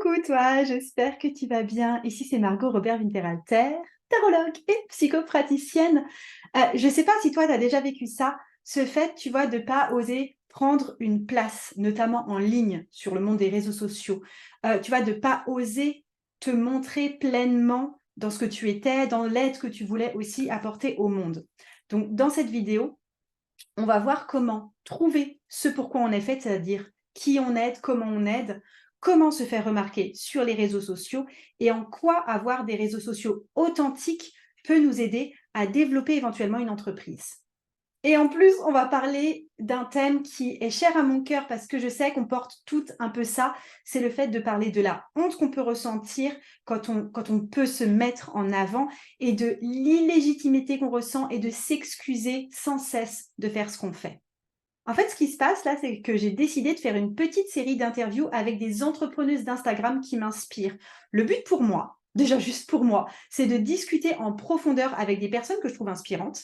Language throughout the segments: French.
Coucou toi, j'espère que tu vas bien. Ici c'est Margot Robert Winterhalter, tarologue et psychopraticienne. Je ne sais pas si toi tu as déjà vécu ça, ce fait, tu vois, de ne pas oser prendre une place, notamment en ligne sur le monde des réseaux sociaux. Tu vois, de ne pas oser te montrer pleinement dans ce que tu étais, dans l'aide que tu voulais aussi apporter au monde. Donc dans cette vidéo, on va voir comment trouver ce pourquoi on est fait, c'est-à-dire qui on aide, comment se faire remarquer sur les réseaux sociaux et en quoi avoir des réseaux sociaux authentiques peut nous aider à développer éventuellement une entreprise. Et en plus, on va parler d'un thème qui est cher à mon cœur parce que je sais qu'on porte toutes un peu ça, c'est le fait de parler de la honte qu'on peut ressentir quand on peut se mettre en avant et de l'illégitimité qu'on ressent et de s'excuser sans cesse de faire ce qu'on fait. En fait, ce qui se passe là, c'est que j'ai décidé de faire une petite série d'interviews avec des entrepreneuses d'Instagram qui m'inspirent. Le but pour moi, déjà juste pour moi, c'est de discuter en profondeur avec des personnes que je trouve inspirantes,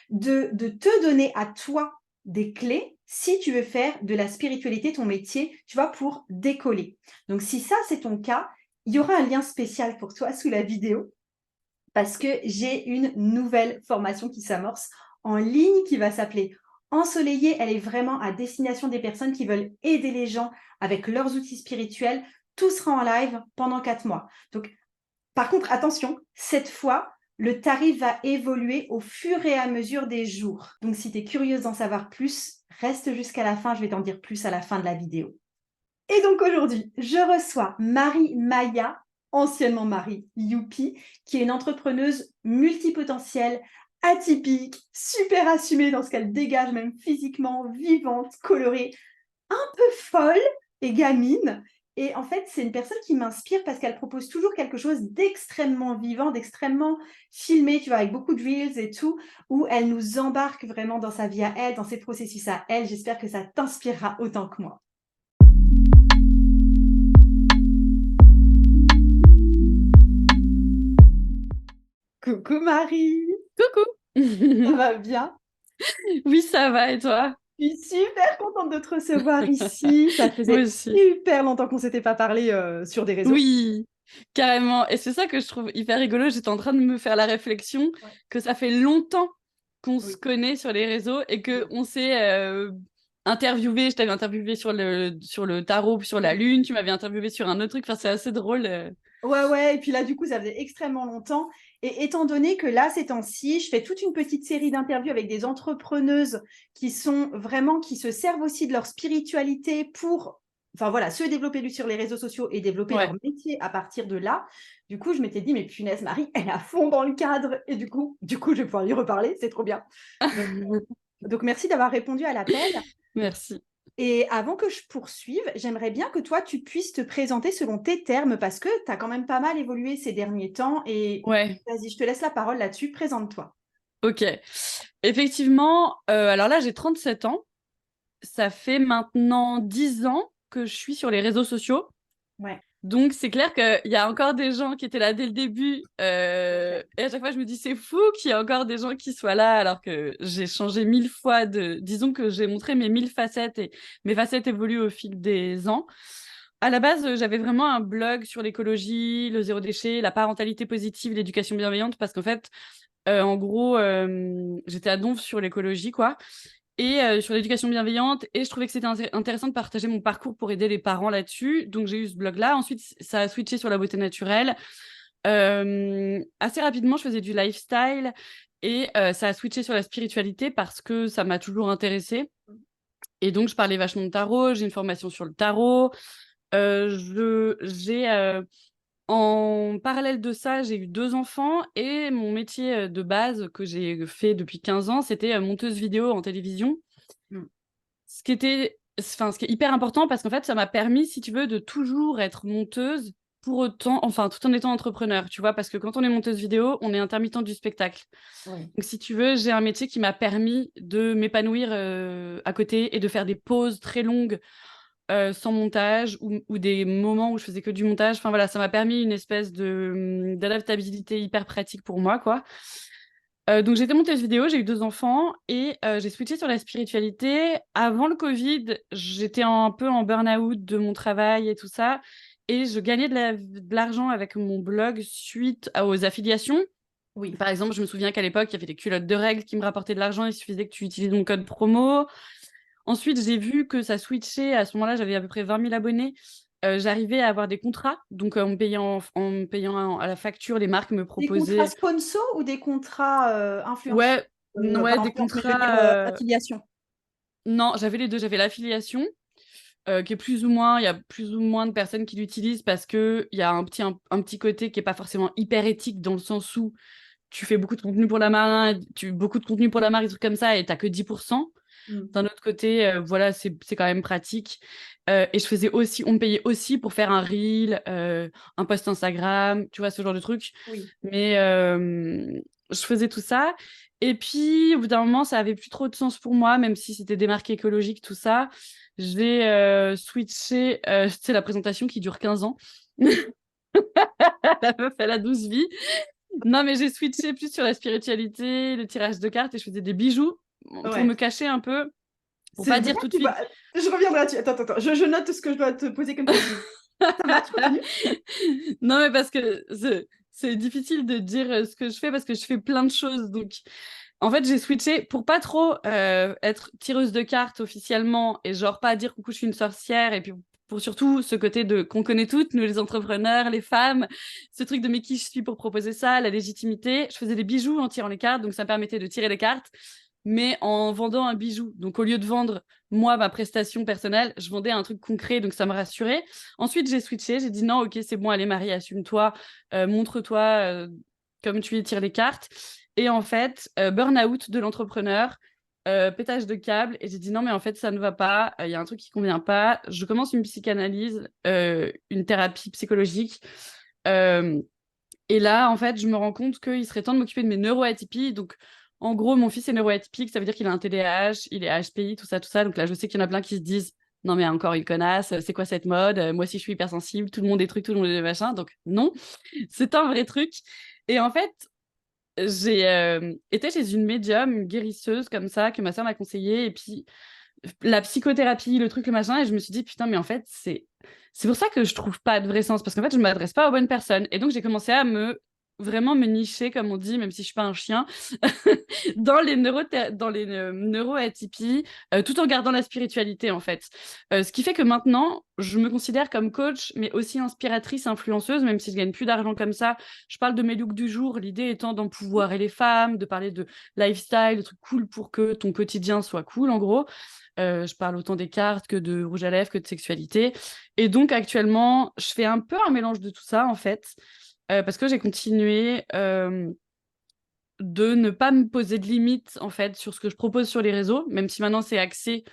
de te donner à toi des clés si tu veux faire de la spiritualité ton métier, tu vois, pour décoller. Donc si ça c'est ton cas, il y aura un lien spécial pour toi sous la vidéo parce que j'ai une nouvelle formation qui s'amorce en ligne qui va s'appeler Ensoleillée. Elle est vraiment à destination des personnes qui veulent aider les gens avec leurs outils spirituels. Tout sera en live pendant 4 mois. Donc, par contre, attention, cette fois, le tarif va évoluer au fur et à mesure des jours. Donc, si tu es curieuse d'en savoir plus, reste jusqu'à la fin. Je vais t'en dire plus à la fin de la vidéo. Et donc aujourd'hui, je reçois Marie Maya, anciennement Marie Youpi, qui est une entrepreneuse multipotentielle, atypique, super assumée dans ce qu'elle dégage, même physiquement, vivante, colorée, un peu folle et gamine. Et en fait, c'est une personne qui m'inspire parce qu'elle propose toujours quelque chose d'extrêmement vivant, d'extrêmement filmé, tu vois, avec beaucoup de reels et tout, où elle nous embarque vraiment dans sa vie à elle, dans ses processus à elle. J'espère que ça t'inspirera autant que moi. Coucou Marie, Coucou! ça va bien? Oui, ça va, et toi? Je suis super contente de te recevoir ici. Ça Moi faisait aussi. super longtemps qu'on ne s'était pas parlé sur des réseaux. Oui, carrément. Et c'est ça que je trouve hyper rigolo. J'étais en train de me faire la réflexion Ouais. que ça fait longtemps qu'on se Oui, connaît sur les réseaux et oui, qu'on s'est interviewé. Je t'avais interviewé sur le tarot, sur la oui. lune. Tu m'avais interviewé sur un autre truc. Enfin, c'est assez drôle. Ouais, ouais. Et puis là, du coup, ça faisait extrêmement longtemps. Et étant donné que là, ces temps-ci, je fais toute une petite série d'interviews avec des entrepreneuses qui sont vraiment, qui se servent aussi de leur spiritualité pour, enfin voilà, se développer sur les réseaux sociaux et développer leur Ouais. métier à partir de là. Du coup, je m'étais dit, mais punaise, Marie, elle est à fond dans le cadre. Et du coup, je vais pouvoir lui reparler. C'est trop bien. Donc, donc merci d'avoir répondu à l'appel. Merci. Et avant que je poursuive, j'aimerais bien que toi, tu puisses te présenter selon tes termes parce que tu as quand même pas mal évolué ces derniers temps. Et Ouais. vas-y, je te laisse la parole là-dessus. Présente-toi. Ok. Effectivement, alors là, j'ai 37 ans. Ça fait maintenant 10 ans que je suis sur les réseaux sociaux. Ouais, Donc, c'est clair qu'il y a encore des gens qui étaient là dès le début. ok. Et à chaque fois, je me dis, c'est fou qu'il y ait encore des gens qui soient là, alors que j'ai changé 1000 fois de. Disons que j'ai montré mes 1000 facettes et mes facettes évoluent au fil des ans. À la base, j'avais vraiment un blog sur l'écologie, le zéro déchet, la parentalité positive, l'éducation bienveillante, parce qu'en fait, en gros, j'étais à donf sur l'écologie, quoi et sur l'éducation bienveillante. Et je trouvais que c'était intéressant de partager mon parcours pour aider les parents là-dessus. Donc j'ai eu ce blog-là. Ensuite, ça a switché sur la beauté naturelle. Assez rapidement, je faisais du lifestyle et ça a switché sur la spiritualité parce que ça m'a toujours intéressée. Et donc, je parlais vachement de tarot. J'ai une formation sur le tarot. J'ai en parallèle de ça, j'ai eu 2 enfants et mon métier de base que j'ai fait depuis 15 ans, c'était monteuse vidéo en télévision. Mm. Ce qui est hyper important parce qu'en fait, ça m'a permis, si tu veux, de toujours être monteuse pour autant, enfin, tout en étant entrepreneur, tu vois, parce que quand on est monteuse vidéo, on est intermittent du spectacle. Oui. Donc, si tu veux, j'ai un métier qui m'a permis de m'épanouir à côté et de faire des pauses très longues sans montage ou des moments où je faisais que du montage. Enfin, voilà, ça m'a permis une espèce d'adaptabilité hyper pratique pour moi, quoi. Donc j'ai été monteuse vidéo, j'ai eu 2 enfants et j'ai switché sur la spiritualité. Avant le Covid, j'étais un peu en burn-out de mon travail et tout ça. et je gagnais de l'argent avec mon blog suite aux affiliations. Oui. Par exemple, je me souviens qu'à l'époque, il y avait des culottes de règles qui me rapportaient de l'argent. Il suffisait que tu utilises mon code promo. Ensuite, j'ai vu que ça switchait. À ce moment-là, j'avais à peu près 20 000 abonnés. J'arrivais à avoir des contrats. Donc, en me payant à la facture, les marques me Des contrats proposaient. sponsors ou des contrats influence Ouais, ouais, pas des influence, mais je veux dire contrats. affiliation. Non, j'avais les deux. J'avais l'affiliation, qui est plus ou moins. Il y a plus ou moins de personnes qui l'utilisent parce qu'il y a un petit côté qui n'est pas forcément hyper éthique dans le sens où tu fais beaucoup de contenu pour la marque, beaucoup de contenu pour la marque, des trucs comme ça, et t'as que 10%. Mm. D'un autre côté, voilà, c'est quand même pratique. Et je faisais aussi, on me payait aussi pour faire un reel, un post Instagram, tu vois, ce genre de trucs. Oui. Mais je faisais tout ça. Et puis, au bout d'un moment, ça avait plus trop de sens pour moi, même si c'était des marques écologiques, tout ça. J'ai switché, c'est la présentation qui dure 15 ans. La meuf, elle a 12 vies. Non, mais j'ai switché plus sur la spiritualité, le tirage de cartes et je faisais des bijoux pour me Ouais. cacher un peu, pour C'est pas vrai dire tout de que suite. je reviendrai là-dessus. Attends. Je note ce que je dois te poser comme question. Ça marche, continue. Non, mais parce que c'est difficile de dire ce que je fais parce que je fais plein de choses. Donc, en fait, j'ai switché pour pas trop être tireuse de cartes officiellement et genre pas dire coucou, je suis une sorcière. Et puis pour surtout ce côté de qu'on connaît toutes, nous les entrepreneurs, les femmes, ce truc de mais qui je suis pour proposer ça, la légitimité. Je faisais des bijoux en tirant les cartes, donc ça me permettait de tirer les cartes, mais en vendant un bijou. Donc au lieu de vendre moi ma prestation personnelle, je vendais un truc concret, donc ça me rassurait. Ensuite, j'ai switché, j'ai dit non, ok, c'est bon, allez Marie, assume-toi, montre-toi comme tu es, tire les cartes. Et en fait, burn-out de l'entrepreneur, pétage de câble. Et j'ai dit non, mais en fait, ça ne va pas. Il y a un truc qui ne convient pas. Je commence une psychanalyse, une thérapie psychologique. Euh, et là, en fait, je me rends compte qu'il serait temps de m'occuper de mes neuroatypies. Donc, en gros, mon fils est neuroatypique. Ça veut dire qu'il a un TDAH, il est HPI, tout ça, tout ça. Donc là, je sais qu'il y en a plein qui se disent non, mais encore une connasse, c'est quoi cette mode? Moi aussi, je suis hypersensible, tout le monde est truc, tout le monde est machin. Donc, non, c'est un vrai truc. Et en fait, j'ai été chez une médium, une guérisseuse comme ça, que ma soeur m'a conseillé. Et puis, la psychothérapie, le truc, le machin. Et je me suis dit, putain, mais en fait, c'est pour ça que je trouve pas de vrai sens. Parce qu'en fait, je m'adresse pas aux bonnes personnes. Et donc, j'ai commencé à vraiment me nicher, comme on dit, même si je suis pas un chien, dans les neuroatypies, tout en gardant la spiritualité, en fait. Ce qui fait que maintenant, je me considère comme coach, mais aussi inspiratrice, influenceuse, même si je gagne plus d'argent comme ça. Je parle de mes looks du jour, l'idée étant d'empouvoirer les femmes, de parler de lifestyle, de trucs cool pour que ton quotidien soit cool, en gros. Je parle autant des cartes que de rouge à lèvres, que de sexualité. Et donc, actuellement, je fais un peu un mélange de tout ça, en fait, parce que j'ai continué de ne pas me poser de limites en fait sur ce que je propose sur les réseaux, même si maintenant c'est axé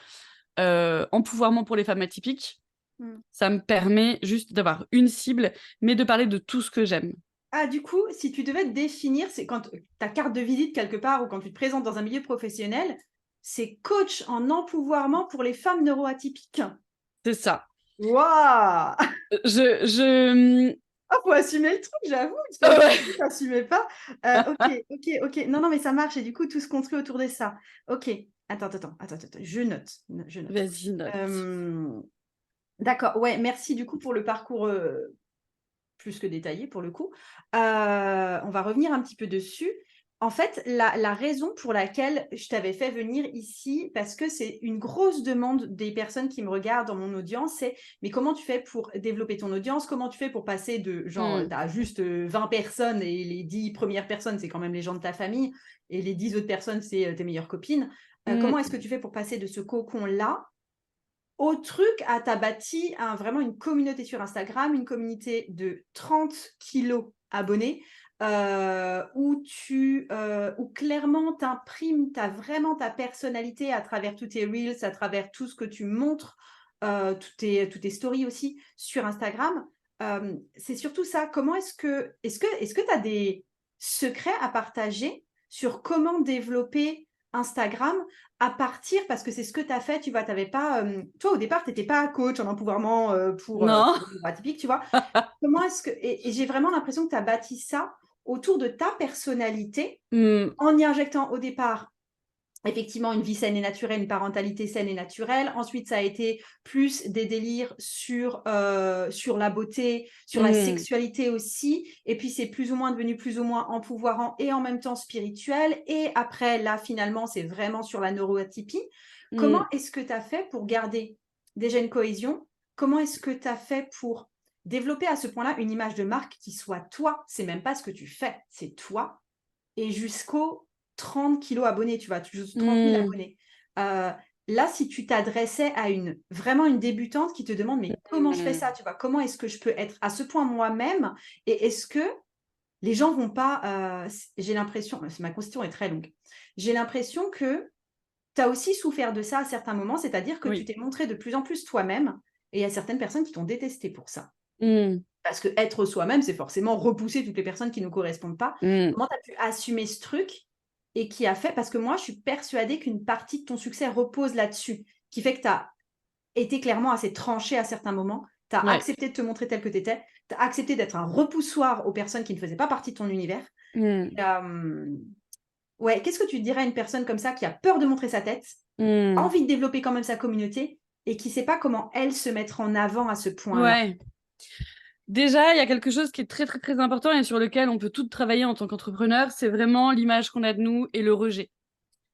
empouvoirment pour les femmes atypiques. Mm. Ça me permet juste d'avoir une cible, mais de parler de tout ce que j'aime. Ah, du coup, si tu devais te définir, c'est quand ta carte de visite quelque part ou quand tu te présentes dans un milieu professionnel, c'est coach en empouvoirment pour les femmes neuroatypiques. C'est ça. Waouh! Je... Ah, faut assumer le truc, j'avoue. Ouais. Tu n'assumais pas. Ok. Non, mais ça marche. Et du coup, tout se construit autour de ça. Ok. Attends. Je note. Je note. Vas-y, note. D'accord. Ouais, merci du coup pour le parcours plus que détaillé pour le coup. On va revenir un petit peu dessus. En fait, la raison pour laquelle je t'avais fait venir ici, parce que c'est une grosse demande des personnes qui me regardent dans mon audience, c'est mais comment tu fais pour développer ton audience? Comment tu fais pour passer de genre, t'as juste 20 personnes et les 10 premières personnes, c'est quand même les gens de ta famille et les 10 autres personnes, c'est tes meilleures copines. Comment est-ce que tu fais pour passer de ce cocon-là au truc t'as bâti vraiment une communauté sur Instagram, une communauté de 30 kilos abonnés, où clairement t'imprimes vraiment ta personnalité à travers tous tes reels, à travers tout ce que tu montres, toutes tes stories aussi sur Instagram. C'est surtout ça. Comment est-ce que tu as des secrets à partager sur comment développer Instagram à partir, parce que c'est ce que tu as fait, tu vois, t'avais pas, toi au départ, tu n'étais pas coach en empouvoirment Non. pour les neuroatypiques, tu vois. Comment est-ce que, et j'ai vraiment l'impression que tu as bâti ça autour de ta personnalité Hmm. en y injectant au départ effectivement une vie saine et naturelle, une parentalité saine et naturelle. Ensuite, ça a été plus des délires sur la beauté, sur la sexualité aussi. Et puis, c'est plus ou moins devenu plus ou moins empouvoirant et en même temps spirituel. Et après, là, finalement, c'est vraiment sur la neuroatypie. Comment est-ce que tu as fait pour garder déjà une cohésion? Comment est-ce que tu as fait pour développer à ce point-là une image de marque qui soit toi? C'est même pas ce que tu fais, c'est toi. Et jusqu'aux 30 kilos abonnés, tu vois, 30 000 abonnés. Là, si tu t'adressais à vraiment une débutante qui te demande, mais comment je fais ça, tu vois, comment est-ce que je peux être à ce point moi-même et est-ce que les gens vont pas, j'ai l'impression, ma question est très longue, j'ai l'impression que tu as aussi souffert de ça à certains moments, c'est-à-dire que tu Oui. t'es montré de plus en plus toi-même et il y a certaines personnes qui t'ont détesté pour ça. Mmh. Parce que être soi-même, c'est forcément repousser toutes les personnes qui ne nous correspondent pas. Mmh. Comment tu as pu assumer ce truc et qui a fait, parce que moi, je suis persuadée qu'une partie de ton succès repose là-dessus, qui fait que tu as été clairement assez tranché à certains moments, tu as Ouais. accepté de te montrer tel que tu étais, tu as accepté d'être un repoussoir aux personnes qui ne faisaient pas partie de ton univers. Mmh. Ouais, qu'est-ce que tu dirais à une personne comme ça qui a peur de montrer sa tête, a Mmh. envie de développer quand même sa communauté et qui ne sait pas comment elle se mettre en avant à ce point-là? Ouais. Déjà, il y a quelque chose qui est très, très, très important et sur lequel on peut toutes travailler en tant qu'entrepreneur, c'est vraiment l'image qu'on a de nous et le rejet.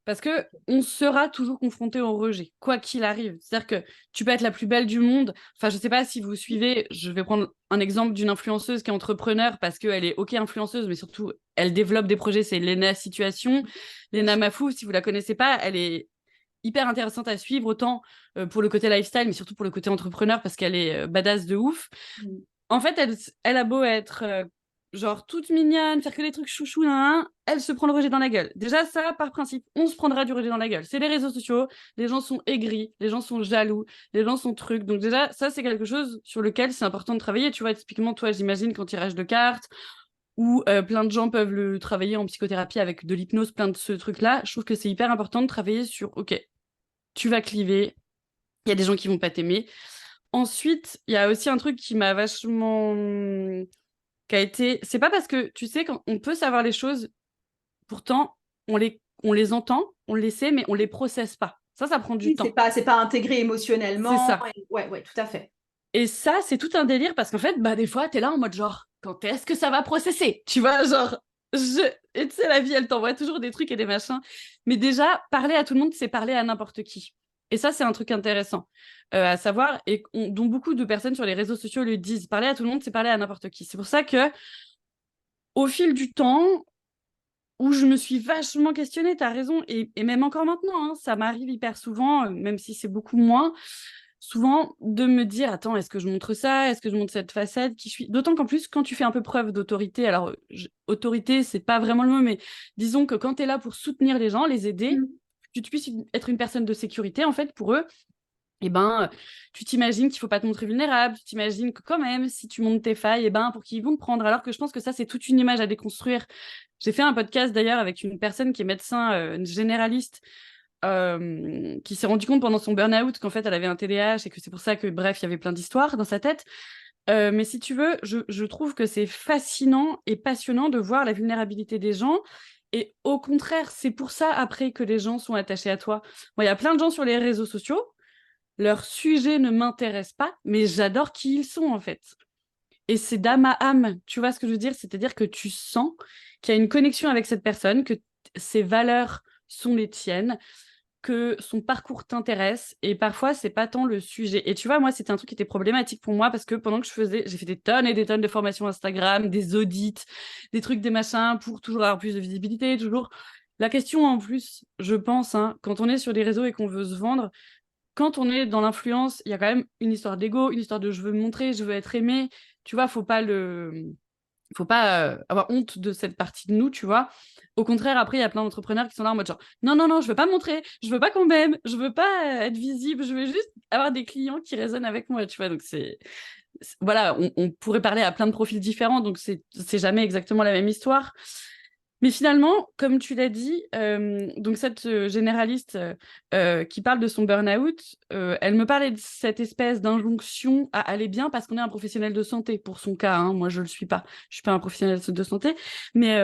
Parce que on sera toujours confronté au rejet, quoi qu'il arrive. C'est-à-dire que tu peux être la plus belle du monde. Enfin, je sais pas si vous suivez, je vais prendre un exemple d'une influenceuse qui est entrepreneur parce qu'elle est OK influenceuse, mais surtout, elle développe des projets. C'est Lena Situation. Bien Lena sûr. Mafou, si vous la connaissez pas, elle est hyper intéressante à suivre, autant pour le côté lifestyle, mais surtout pour le côté entrepreneur parce qu'elle est badass de ouf. Mmh. En fait, elle a beau être genre toute mignonne, faire que des trucs chouchou, nan, nan, elle se prend le rejet dans la gueule. Déjà, ça, par principe, on se prendra du rejet dans la gueule. C'est les réseaux sociaux, les gens sont aigris, les gens sont jaloux, les gens sont trucs. Donc déjà, ça, c'est quelque chose sur lequel c'est important de travailler. Tu vois, typiquement, toi, j'imagine, quand tirage de cartes, ou plein de gens peuvent le travailler en psychothérapie avec de l'hypnose, plein de ce truc-là, je trouve que c'est hyper important de travailler sur, OK, tu vas cliver, il y a des gens qui vont pas t'aimer. Ensuite, il y a aussi un truc qui m'a vachement qui a été. C'est pas parce que, tu sais, quand on peut savoir les choses, pourtant, on les entend, on les sait, mais on les processe pas. Ça prend du Oui, c'est temps. pas intégré C'est émotionnellement ça. et ouais, ouais, tout à fait. Et ça, c'est tout un délire parce qu'en fait, bah, des fois, t'es là en mode genre, quand est-ce que ça va processer? Tu vois, genre, et tu sais, la vie, elle t'envoie toujours des trucs et des machins. Mais déjà, parler à tout le monde, c'est parler à n'importe qui. Et ça, c'est un truc intéressant à savoir et dont beaucoup de personnes sur les réseaux sociaux le disent. Parler à tout le monde, c'est parler à n'importe qui. C'est pour ça que, au fil du temps, où je me suis vachement questionnée, t'as raison, et même encore maintenant, hein, ça m'arrive hyper souvent, même si c'est beaucoup moins, souvent de me dire, attends, est-ce que je montre ça? Est-ce que je montre cette facette? Qui je suis? D'autant qu'en plus, quand tu fais un peu preuve d'autorité, alors autorité, c'est pas vraiment le mot, mais disons que quand tu es là pour soutenir les gens, les aider, Mmh. que tu puisses être une personne de sécurité, en fait, pour eux, eh ben, tu t'imagines qu'il faut pas te montrer vulnérable, tu t'imagines que quand même, si tu montes tes failles, eh ben, pour qu'ils vont te prendre. Alors que je pense que ça, c'est toute une image à déconstruire. J'ai fait un podcast d'ailleurs avec une personne qui est médecin généraliste, qui s'est rendu compte pendant son burn-out qu'en fait, elle avait un TDAH et que c'est pour ça que, bref, il y avait plein d'histoires dans sa tête. Mais si tu veux, je trouve que c'est fascinant et passionnant de voir la vulnérabilité des gens. Et au contraire, c'est pour ça après que les gens sont attachés à toi. Moi, il y a plein de gens sur les réseaux sociaux, leur sujet ne m'intéresse pas, mais j'adore qui ils sont en fait. Et c'est d'âme à âme, tu vois ce que je veux dire? C'est-à-dire que tu sens qu'il y a une connexion avec cette personne, que ses valeurs sont les tiennes, que son parcours t'intéresse, et parfois c'est pas tant le sujet. Et tu vois, moi c'était un truc qui était problématique pour moi parce que pendant que j'ai fait des tonnes et des tonnes de formations Instagram, des audits, des trucs, des machins pour toujours avoir plus de visibilité, toujours. La question en plus, je pense, hein, quand on est sur les réseaux et qu'on veut se vendre, quand on est dans l'influence, il y a quand même une histoire d'ego, une histoire de je veux me montrer, je veux être aimé. Tu vois, faut pas avoir honte de cette partie de nous, tu vois. Au contraire, après, il y a plein d'entrepreneurs qui sont là en mode genre non, non, non, je veux pas me montrer, je veux pas qu'on m'aime, je veux pas être visible, je veux juste avoir des clients qui résonnent avec moi, tu vois. Donc voilà, on pourrait parler à plein de profils différents, donc c'est jamais exactement la même histoire. Mais finalement, comme tu l'as dit, donc cette généraliste qui parle de son burn-out, elle me parlait de cette espèce d'injonction à aller bien parce qu'on est un professionnel de santé, pour son cas, hein, moi je le suis pas, je suis pas un professionnel de santé, mais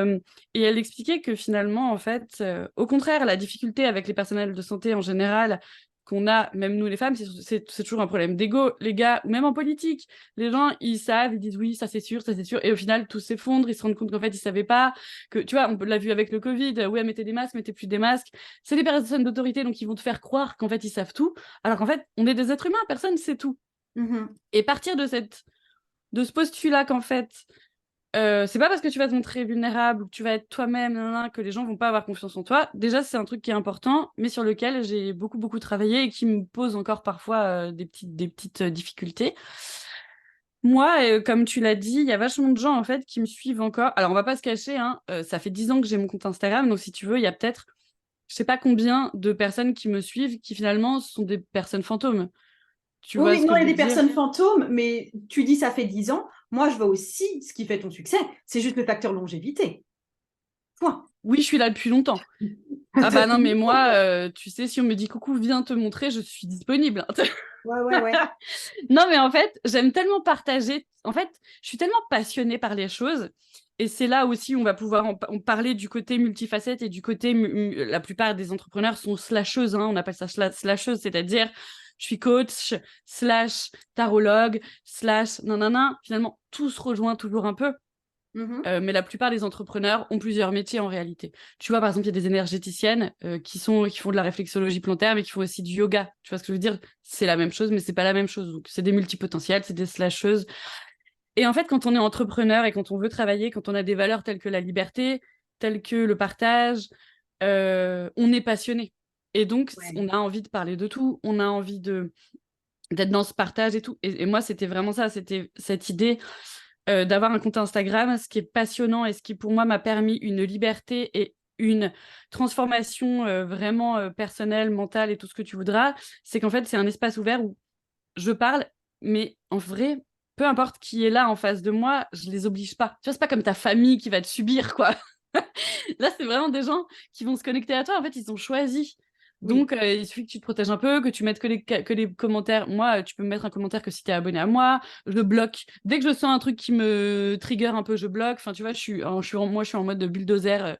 et elle expliquait que finalement, en fait, au contraire, la difficulté avec les personnels de santé en général qu'on a, même nous les femmes, c'est toujours un problème d'ego, les gars, ou même en politique. Les gens, ils savent, ils disent oui, ça c'est sûr, et au final, tout s'effondre, ils se rendent compte qu'en fait, ils savaient pas, que, tu vois, on l'a vu avec le Covid, ouais, mettez des masques, mettez plus des masques. C'est des personnes d'autorité, donc ils vont te faire croire qu'en fait, ils savent tout, alors qu'en fait, on est des êtres humains, personne sait tout. Et partir de ce postulat qu'en fait, c'est pas parce que tu vas te montrer vulnérable, que tu vas être toi-même, que les gens vont pas avoir confiance en toi. Déjà, c'est un truc qui est important, mais sur lequel j'ai beaucoup, beaucoup travaillé et qui me pose encore parfois des petites difficultés. Moi, comme tu l'as dit, il y a vachement de gens en fait qui me suivent encore. Alors, on va pas se cacher, hein, ça fait 10 ans que j'ai mon compte Instagram, donc si tu veux, il y a peut-être, je sais pas combien de personnes qui me suivent qui finalement sont des personnes fantômes. Tu Oui, vois oui, ce non, que il y je a veux des dire? personnes fantômes, mais tu dis ça fait 10 ans. Moi, je vois aussi ce qui fait ton succès. C'est juste le facteur longévité. Point. Oui, je suis là depuis longtemps. Ah bah non, mais moi, tu sais, si on me dit coucou, viens te montrer, je suis disponible. Ouais, ouais, ouais. Non, mais en fait, j'aime tellement partager. En fait, je suis tellement passionnée par les choses. Et c'est là aussi où on va pouvoir en parler du côté multifacette et du côté. La plupart des entrepreneurs sont slasheuses, hein, on appelle ça slasheuse, c'est-à-dire je suis coach, slash tarologue, slash nanana. Finalement, tout se rejoint toujours un peu. Mais la plupart des entrepreneurs ont plusieurs métiers en réalité. Tu vois, par exemple, il y a des énergéticiennes qui font de la réflexologie plantaire, mais qui font aussi du yoga. Tu vois ce que je veux dire? C'est la même chose, mais c'est pas la même chose. Donc, c'est des multipotentiels, c'est des slasheuses. Et en fait, quand on est entrepreneur et quand on veut travailler, quand on a des valeurs telles que la liberté, telles que le partage, on est passionné. Et donc, Ouais. on a envie de parler de tout, on a envie d'être dans ce partage et tout. Et moi, c'était vraiment ça, c'était cette idée d'avoir un compte Instagram. Ce qui est passionnant et ce qui, pour moi, m'a permis une liberté et une transformation vraiment personnelle, mentale et tout ce que tu voudras, c'est qu'en fait, c'est un espace ouvert où je parle, mais en vrai, peu importe qui est là en face de moi, je les oblige pas. Tu vois, c'est pas comme ta famille qui va te subir, quoi. Là, c'est vraiment des gens qui vont se connecter à toi. En fait, ils ont choisi. Oui. Donc, il suffit que tu te protèges un peu, que tu mettes que les commentaires. Moi, tu peux me mettre un commentaire que si tu es abonné à moi. Je bloque. Dès que je sens un truc qui me trigger un peu, je bloque. Enfin, tu vois, moi, je suis en mode de bulldozer.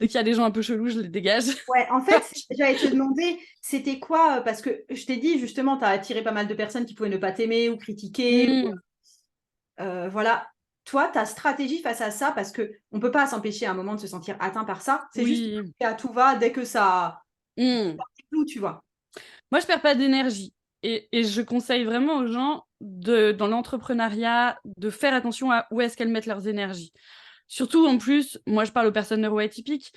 Dès qu'il y a des gens un peu chelous, je les dégage. Ouais, en fait, j'allais te demander, c'était quoi, parce que je t'ai dit justement, tu as attiré pas mal de personnes qui pouvaient ne pas t'aimer ou critiquer. Hmm, Voilà. Toi, ta stratégie face à ça, parce qu'on ne peut pas s'empêcher à un moment de se sentir atteint par ça, c'est juste oui. à tout va dès que ça Hmm. flou, tu vois. Moi, je perds pas d'énergie. Et je conseille vraiment aux gens dans l'entrepreneuriat de faire attention à où est-ce qu'elles mettent leurs énergies. Surtout, en plus, moi, je parle aux personnes neuroatypiques,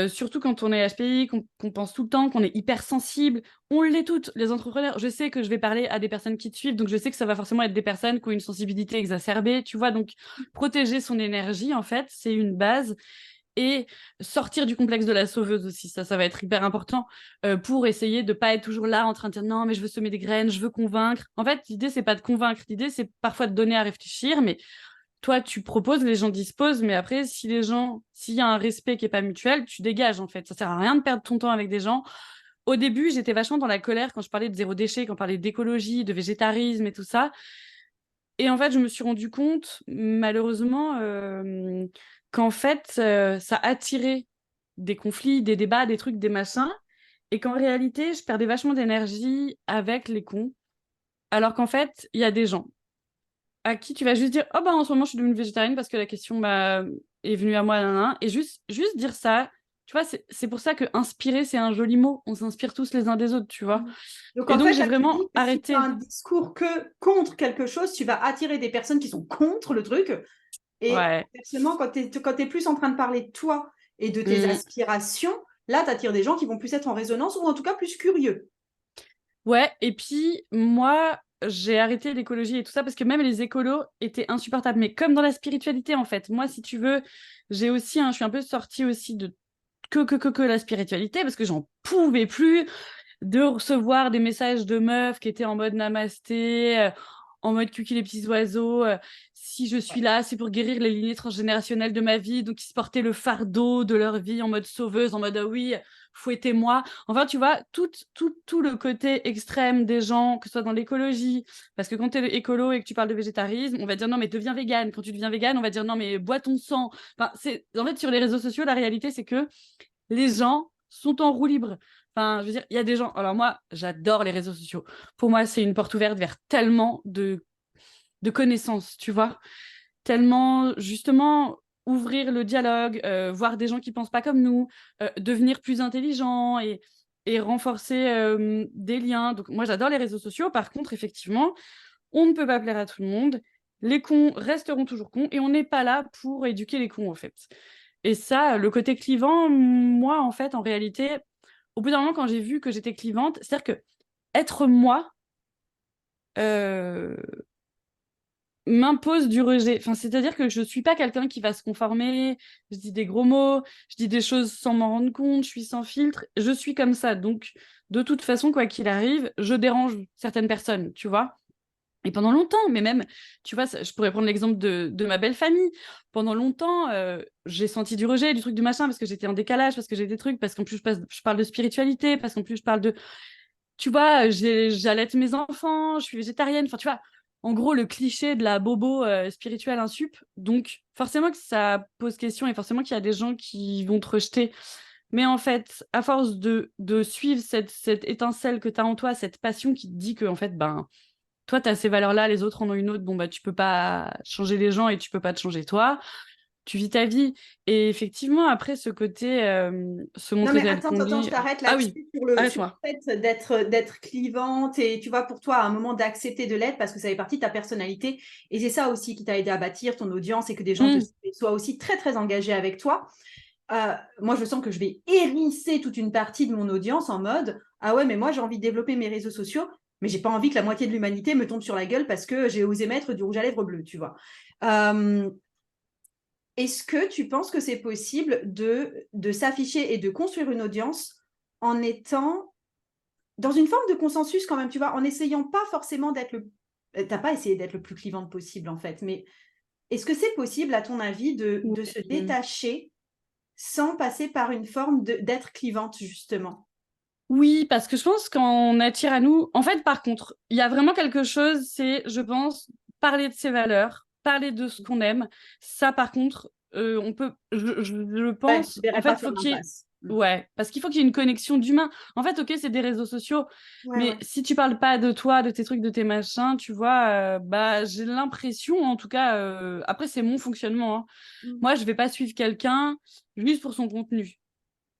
surtout quand on est HPI, qu'on pense tout le temps, qu'on est hypersensible. On l'est toutes, les entrepreneurs. Je sais que je vais parler à des personnes qui te suivent, donc je sais que ça va forcément être des personnes qui ont une sensibilité exacerbée, tu vois. Donc, protéger son énergie, en fait, c'est une base et sortir du complexe de la sauveuse aussi, ça va être hyper important pour essayer de pas être toujours là en train de dire non mais je veux semer des graines, je veux convaincre. En fait, l'idée c'est pas de convaincre, l'idée c'est parfois de donner à réfléchir, mais toi tu proposes, les gens disposent, mais après s'il y a un respect qui est pas mutuel, tu dégages en fait. Ça sert à rien de perdre ton temps avec des gens. Au début, j'étais vachement dans la colère quand je parlais de zéro déchet, quand je parlais d'écologie, de végétarisme et tout ça. Et en fait, je me suis rendu compte, malheureusement, qu'en fait, ça attirait des conflits, des débats, des trucs, des machins, et qu'en réalité, je perdais vachement d'énergie avec les cons, alors qu'en fait, il y a des gens à qui tu vas juste dire, oh bah en ce moment, je suis devenue végétarienne parce que la question est venue à moi, nanana, et juste dire ça, tu vois, c'est pour ça que inspirer, c'est un joli mot, on s'inspire tous les uns des autres, tu vois. Donc Et en donc, fait, j'ai là, tu vraiment dis que si tu as arrêté. un discours que contre quelque chose, tu vas attirer des personnes qui sont contre le truc. Et Ouais. inversement, quand tu es plus en train de parler de toi et de tes Mm. aspirations, là, tu attires des gens qui vont plus être en résonance ou en tout cas plus curieux. Ouais, et puis moi, j'ai arrêté l'écologie et tout ça parce que même les écolos étaient insupportables. Mais comme dans la spiritualité, en fait, moi, si tu veux, je suis un peu sortie aussi de que la spiritualité parce que j'en pouvais plus de recevoir des messages de meufs qui étaient en mode namasté. en mode cucu les petits oiseaux. Si je suis là, c'est pour guérir les lignées transgénérationnelles de ma vie. Donc, ils se portaient le fardeau de leur vie en mode sauveuse, en mode ah oui, fouettez-moi. Enfin, tu vois, tout le côté extrême des gens, que ce soit dans l'écologie. Parce que quand tu es écolo et que tu parles de végétarisme, on va dire non, mais deviens végane. Quand tu deviens végane, on va dire non, mais bois ton sang. Enfin, en fait, sur les réseaux sociaux, la réalité, c'est que les gens sont en roue libre. Enfin, je veux dire, il y a des gens. Alors, moi, j'adore les réseaux sociaux. Pour moi, c'est une porte ouverte vers tellement de connaissances, tu vois. Tellement, justement, ouvrir le dialogue, voir des gens qui pensent pas comme nous, devenir plus intelligents et renforcer des liens. Donc, moi, j'adore les réseaux sociaux. Par contre, effectivement, on ne peut pas plaire à tout le monde. Les cons resteront toujours cons et on n'est pas là pour éduquer les cons, en fait. Et ça, le côté clivant, moi, en fait, en réalité, au bout d'un moment, quand j'ai vu que j'étais clivante, c'est-à-dire que être moi euh, m'impose du rejet. Enfin, c'est-à-dire que je ne suis pas quelqu'un qui va se conformer, je dis des gros mots, je dis des choses sans m'en rendre compte, je suis sans filtre, je suis comme ça. Donc, de toute façon, quoi qu'il arrive, je dérange certaines personnes, tu vois. Et pendant longtemps, mais même, tu vois, je pourrais prendre l'exemple de ma belle famille. Pendant longtemps, j'ai senti du rejet, du truc, du machin, parce que j'étais en décalage, parce que j'ai des trucs, parce qu'en plus, je parle de spiritualité, parce qu'en plus, je parle de... Tu vois, j'allaite mes enfants, je suis végétarienne, enfin, tu vois, en gros, le cliché de la bobo spirituelle insup. Donc, forcément que ça pose question et forcément qu'il y a des gens qui vont te rejeter. Mais en fait, à force de suivre cette étincelle que tu as en toi, cette passion qui te dit que, en fait, ben toi, tu as ces valeurs-là, les autres en ont une autre. Bon, bah, tu peux pas changer les gens et tu peux pas te changer toi. Tu vis ta vie. Et effectivement, après, se Non, montrer mais tel attends, qu'on attends, je est. t'arrête Ah oui, là-dessus sur le arrête-moi. fait d'être clivante et tu vois, pour toi, à un moment d'accepter de l'être parce que ça fait partie de ta personnalité. Et c'est ça aussi qui t'a aidé à bâtir ton audience et que des gens Mm. soient aussi très, très engagés avec toi. Moi, je sens que je vais hérisser toute une partie de mon audience en mode ah ouais, mais moi, j'ai envie de développer mes réseaux sociaux, mais j'ai pas envie que la moitié de l'humanité me tombe sur la gueule parce que j'ai osé mettre du rouge à lèvres bleu, tu vois. Euh, Est-ce que tu penses que c'est possible de s'afficher et de construire une audience en étant dans une forme de consensus quand même, tu vois, en essayant pas forcément d'être le... T'as pas essayé d'être le plus clivante possible en fait, mais est-ce que c'est possible, à ton avis, de se Oui. détacher sans passer par une forme d'être clivante, justement? Oui, parce que je pense qu'on attire à nous. En fait, par contre, il y a vraiment quelque chose, c'est, je pense, parler de ses valeurs, parler de ce qu'on aime. Ça, par contre, on peut. Je Ouais, je pense. ne En verrais pas fait, faire faut qu'il y ait. l'impasse. Ouais, parce qu'il faut qu'il y ait une connexion d'humain. En fait, ok, c'est des réseaux sociaux, Ouais, mais ouais. si tu parles pas de toi, de tes trucs, de tes machins, tu vois, bah, j'ai l'impression, en tout cas, après, c'est mon fonctionnement, hein. Mm. Moi, je vais pas suivre quelqu'un juste pour son contenu.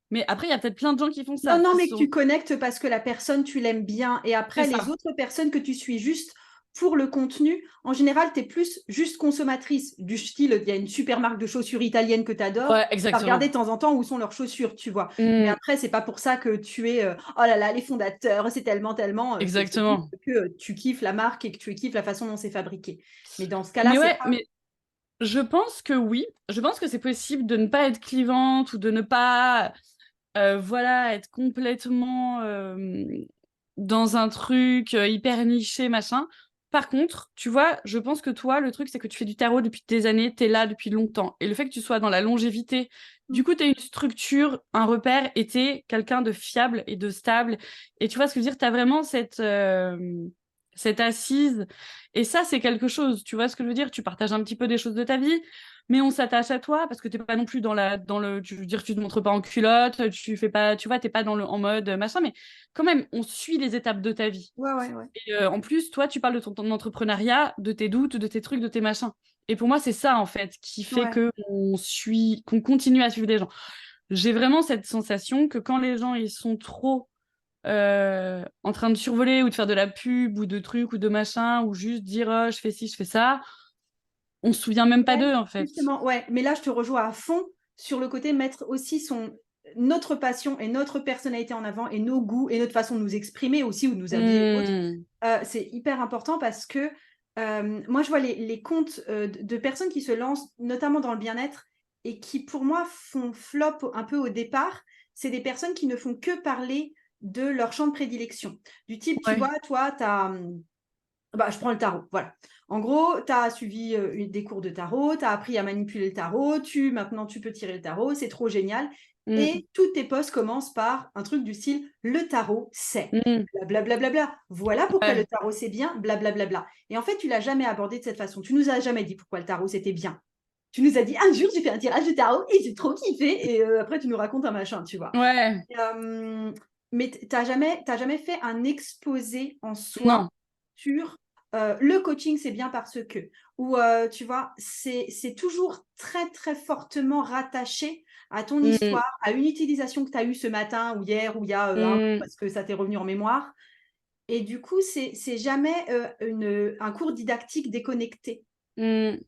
Mais après, il y a peut-être plein de gens qui font Non, ça, non, qui mais que sont. tu connectes parce que la personne, tu l'aimes bien. Et C'est après, les ça. autres personnes que tu suis juste pour le contenu, en général, tu es plus juste consommatrice du style, il y a une super marque de chaussures italienne que tu adores. Ouais, Tu vas regarder exactement. de temps en temps où sont leurs chaussures, tu vois. Mais Mm, après, c'est pas pour ça que tu es oh là là, les fondateurs, c'est tellement, tellement. C'est juste exactement. que tu kiffes la marque et que tu kiffes la façon dont c'est fabriqué. Mais dans ce cas-là, Mais c'est ouais, pas. mais je pense que oui. Je pense que c'est possible de ne pas être clivante ou de ne pas, voilà, être complètement dans un truc hyper niché, machin. Par contre, tu vois, je pense que toi, le truc, c'est que tu fais du tarot depuis des années, t'es là depuis longtemps. Et le fait que tu sois dans la longévité, du coup, t'as une structure, un repère, et t'es quelqu'un de fiable et de stable. Et tu vois ce que je veux dire, t'as vraiment cette assise. Et ça, c'est quelque chose. Tu vois ce que je veux dire? Tu partages un petit peu des choses de ta vie, mais on s'attache à toi parce que t'es pas non plus dans le, tu veux dire, tu te montres pas en culotte, tu fais pas, tu vois, t'es pas en mode machin, mais quand même, on suit les étapes de ta vie. Ouais, ouais, ouais. Et en plus, toi, tu parles de ton entrepreneuriat, de tes doutes, de tes trucs, de tes machins. Et pour moi, c'est ça, en fait, qui fait Ouais. que qu'on continue à suivre des gens. J'ai vraiment cette sensation que quand les gens, ils sont trop en train de survoler ou de faire de la pub ou de trucs ou de machins ou juste dire oh, je fais ci, je fais ça, on se souvient même pas Ouais, d'eux, en fait. justement, ouais. Mais là, je te rejoins à fond sur le côté mettre aussi notre passion et notre personnalité en avant et nos goûts et notre façon de nous exprimer aussi ou de nous habiller et autres. Hmm. C'est hyper important parce que moi, je vois les comptes de personnes qui se lancent, notamment dans le bien-être, et qui, pour moi, font flop un peu au départ. C'est des personnes qui ne font que parler de leur champ de prédilection. Du type, tu Ouais. vois, toi, tu as Bah, je prends le tarot, voilà. En gros, tu as suivi des cours de tarot, tu as appris à manipuler le tarot, maintenant tu peux tirer le tarot, c'est trop génial. Mm, Et tous tes posts commencent par un truc du style le tarot c'est mm, blablabla. Voilà pourquoi le ouais, tarot c'est bien, blablabla. Et en fait, tu l'as jamais abordé de cette façon. Tu nous as jamais dit pourquoi le tarot c'était bien. Tu nous as dit un jour j'ai fait un tirage de tarot et j'ai trop kiffé. Et après tu nous racontes un machin, tu vois. ouais, Mais t'as jamais fait un exposé en soi non. sur le coaching, c'est bien parce que, ou tu vois, c'est toujours très très fortement rattaché à ton Mm, histoire, à une utilisation que tu as eue ce matin ou hier ou il y a un an mm, parce que ça t'est revenu en mémoire. Et du coup, c'est jamais un cours didactique déconnecté. mm. Et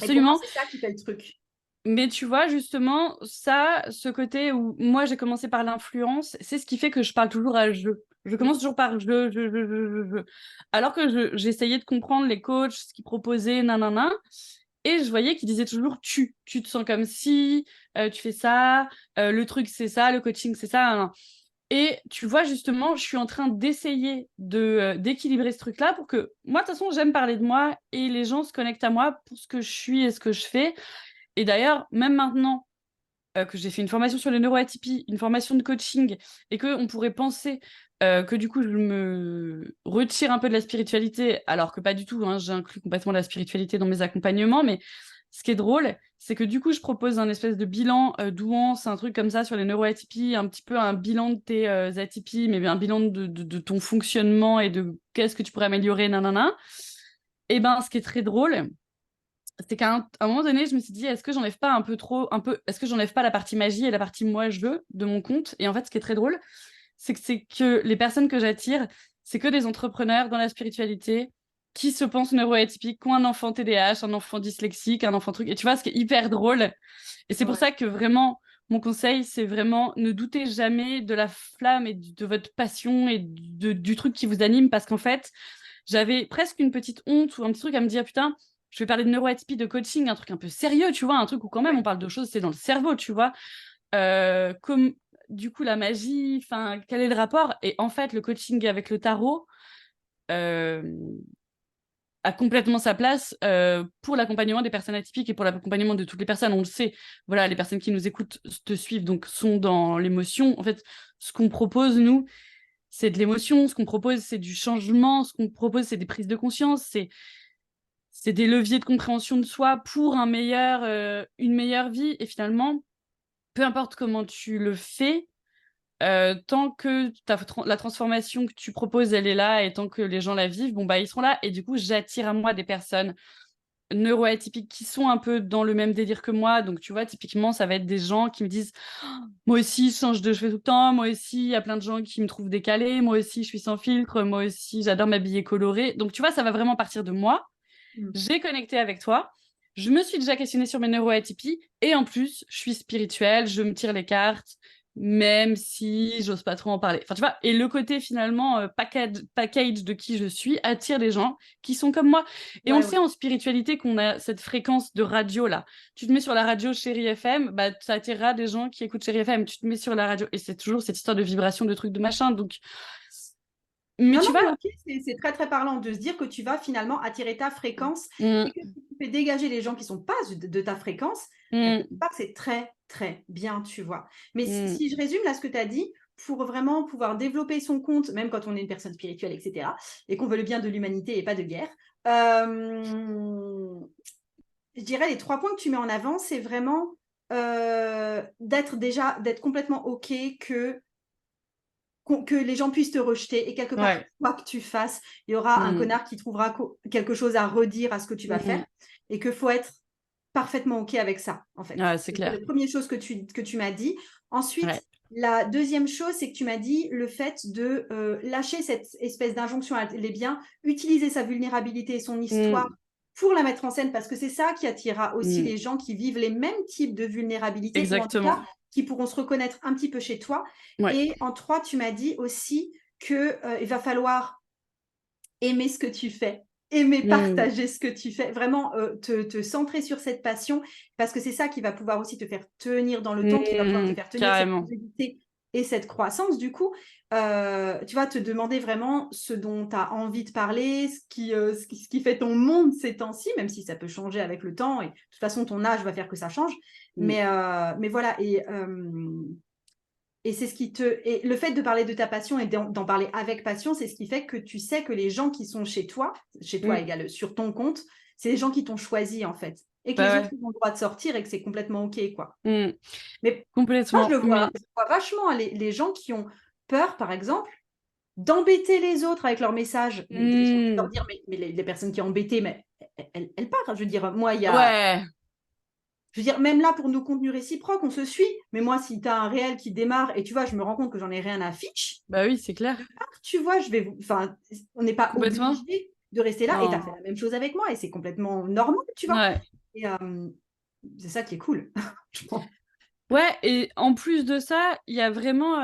pour moi, Absolument. c'est ça qui fait le truc. Mais tu vois, justement, ça, ce côté où moi j'ai commencé par l'influence, c'est ce qui fait que je parle toujours à je. Je commence toujours par je. Alors que j'essayais de comprendre les coachs, ce qu'ils proposaient, nanana. Et je voyais qu'ils disaient toujours tu. Tu te sens comme si, tu fais ça, le truc c'est ça, le coaching c'est ça. Nan, nan. Et tu vois, justement, je suis en train d'essayer d'équilibrer ce truc-là pour que moi, de toute façon, j'aime parler de moi et les gens se connectent à moi pour ce que je suis et ce que je fais. Et d'ailleurs, même maintenant que j'ai fait une formation sur les neuroatypies, une formation de coaching, et qu'on pourrait penser que du coup, je me retire un peu de la spiritualité, alors que pas du tout, hein, j'inclus complètement la spiritualité dans mes accompagnements, mais ce qui est drôle, c'est que du coup, je propose un espèce de bilan douance, un truc comme ça sur les neuroatypies, un petit peu un bilan de tes atypies, mais un bilan de ton fonctionnement et de qu'est-ce que tu pourrais améliorer, nanana. Et ben, ce qui est très drôle, c'est qu'à un moment donné, je me suis dit, est-ce que j'enlève pas un peu trop, est-ce que j'enlève pas la partie magie et la partie moi je veux de mon compte? Et en fait, ce qui est très drôle, c'est que les personnes que j'attire, c'est que des entrepreneurs dans la spiritualité qui se pensent neuroatypiques, qui ont un enfant TDAH, un enfant dyslexique, un enfant truc. Et tu vois, ce qui est hyper drôle. Et c'est pour Ouais, ça que vraiment, mon conseil, c'est vraiment ne doutez jamais de la flamme et de votre passion et du truc qui vous anime, parce qu'en fait, j'avais presque une petite honte ou un petit truc à me dire, putain, je vais parler de neuroatypie, de coaching, un truc un peu sérieux, tu vois, un truc où quand même on ouais. parle de choses, c'est dans le cerveau, tu vois. Comme du coup la magie, enfin, quel est le rapport? Et en fait, le coaching avec le tarot euh, a complètement sa place pour l'accompagnement des personnes atypiques et pour l'accompagnement de toutes les personnes. On le sait, voilà, les personnes qui nous écoutent te suivent, donc sont dans l'émotion. En fait, ce qu'on propose, nous, c'est de l'émotion. Ce qu'on propose, c'est du changement. Ce qu'on propose, c'est des prises de conscience. C'est des leviers de compréhension de soi pour une meilleure vie. Et finalement, peu importe comment tu le fais, tant que la transformation que tu proposes, elle est là, et tant que les gens la vivent, bon, bah, ils seront là. Et du coup, j'attire à moi des personnes neuroatypiques qui sont un peu dans le même délire que moi. Donc, tu vois, typiquement, ça va être des gens qui me disent, oh, moi aussi, je change de cheveux tout le temps. Moi aussi, il y a plein de gens qui me trouvent décalée. Moi aussi, je suis sans filtre. Moi aussi, j'adore m'habiller coloré. Donc, tu vois, ça va vraiment partir de moi. Mm. J'ai connecté avec toi. Je me suis déjà questionnée sur mes neuroatypies. Et en plus, je suis spirituelle, je me tire les cartes, même si j'ose pas trop en parler. Enfin, tu vois, et le côté finalement package de qui je suis attire les gens qui sont comme moi. Et on Ouais, le ouais. sait en spiritualité qu'on a cette fréquence de radio là. Tu te mets sur la radio Chérie FM, bah, ça attirera des gens qui écoutent Chérie FM. Tu te mets sur la radio. Et c'est toujours cette histoire de vibration, de trucs, de machin. Donc, mais Non, non, tu mais vois, ok, c'est très très parlant de se dire que tu vas finalement attirer ta fréquence et que mm, si tu fais dégager les gens qui sont pas de ta fréquence, bah, quelque mm, part, c'est très très bien, tu vois. Mais mm, si je résume là ce que tu as dit, pour vraiment pouvoir développer son compte, même quand on est une personne spirituelle, etc., et qu'on veut le bien de l'humanité et pas de guerre, je dirais les 3 points que tu mets en avant, c'est vraiment d'être complètement OK que les gens puissent te rejeter et quelque part, ouais. quoi que tu fasses, il y aura un Mm, connard qui trouvera quelque chose à redire à ce que tu vas faire mm. et qu'il faut être parfaitement OK avec ça, en fait. Ah, c'est C'est la clair. première chose que tu m'as dit. Ensuite, Ouais. la deuxième chose, c'est que tu m'as dit le fait de lâcher cette espèce d'injonction à les biens, utiliser sa vulnérabilité et son histoire Mm, pour la mettre en scène, parce que c'est ça qui attirera aussi mm. les gens qui vivent les mêmes types de vulnérabilité, ou en tout cas Exactement. qui pourront se reconnaître un petit peu chez toi. Ouais. Et en 3, tu m'as dit aussi que il va falloir aimer ce que tu fais, aimer Mm, partager ce que tu fais, vraiment te centrer sur cette passion, parce que c'est ça qui va pouvoir aussi te faire tenir dans le temps, qui va pouvoir te faire tenir cette carrément. longévité Et cette croissance, du coup, tu vas te demander vraiment ce dont tu as envie de parler, ce qui fait ton monde ces temps-ci, même si ça peut changer avec le temps. Et de toute façon, ton âge va faire que ça change. Mais voilà. Et c'est ce qui te. Et le fait de parler de ta passion et d'en parler avec passion, c'est ce qui fait que tu sais que les gens qui sont chez toi égale sur ton compte, c'est les gens qui t'ont choisi, en fait. Et que les autres ont le droit de sortir et que c'est complètement OK, quoi. Mais moi, Complètement. je le vois vachement, les gens qui ont peur, par exemple, d'embêter les autres avec leurs messages. Mais j'ai envie de leur dire, mais les personnes qui ont embêté, mais elles partent. Je veux dire, moi, il y a. Ouais. Je veux dire, même là, pour nos contenus réciproques, on se suit. Mais moi, si tu as un réel qui démarre et tu vois, je me rends compte que j'en ai rien à fiche, Bah oui, c'est clair. tu vois, enfin, on n'est pas Complètement. obligé de rester là. Et tu as Non. fait la même chose avec moi et c'est complètement normal, tu vois. Ouais. Et c'est ça qui est cool, je pense. Ouais, et en plus de ça, il y a vraiment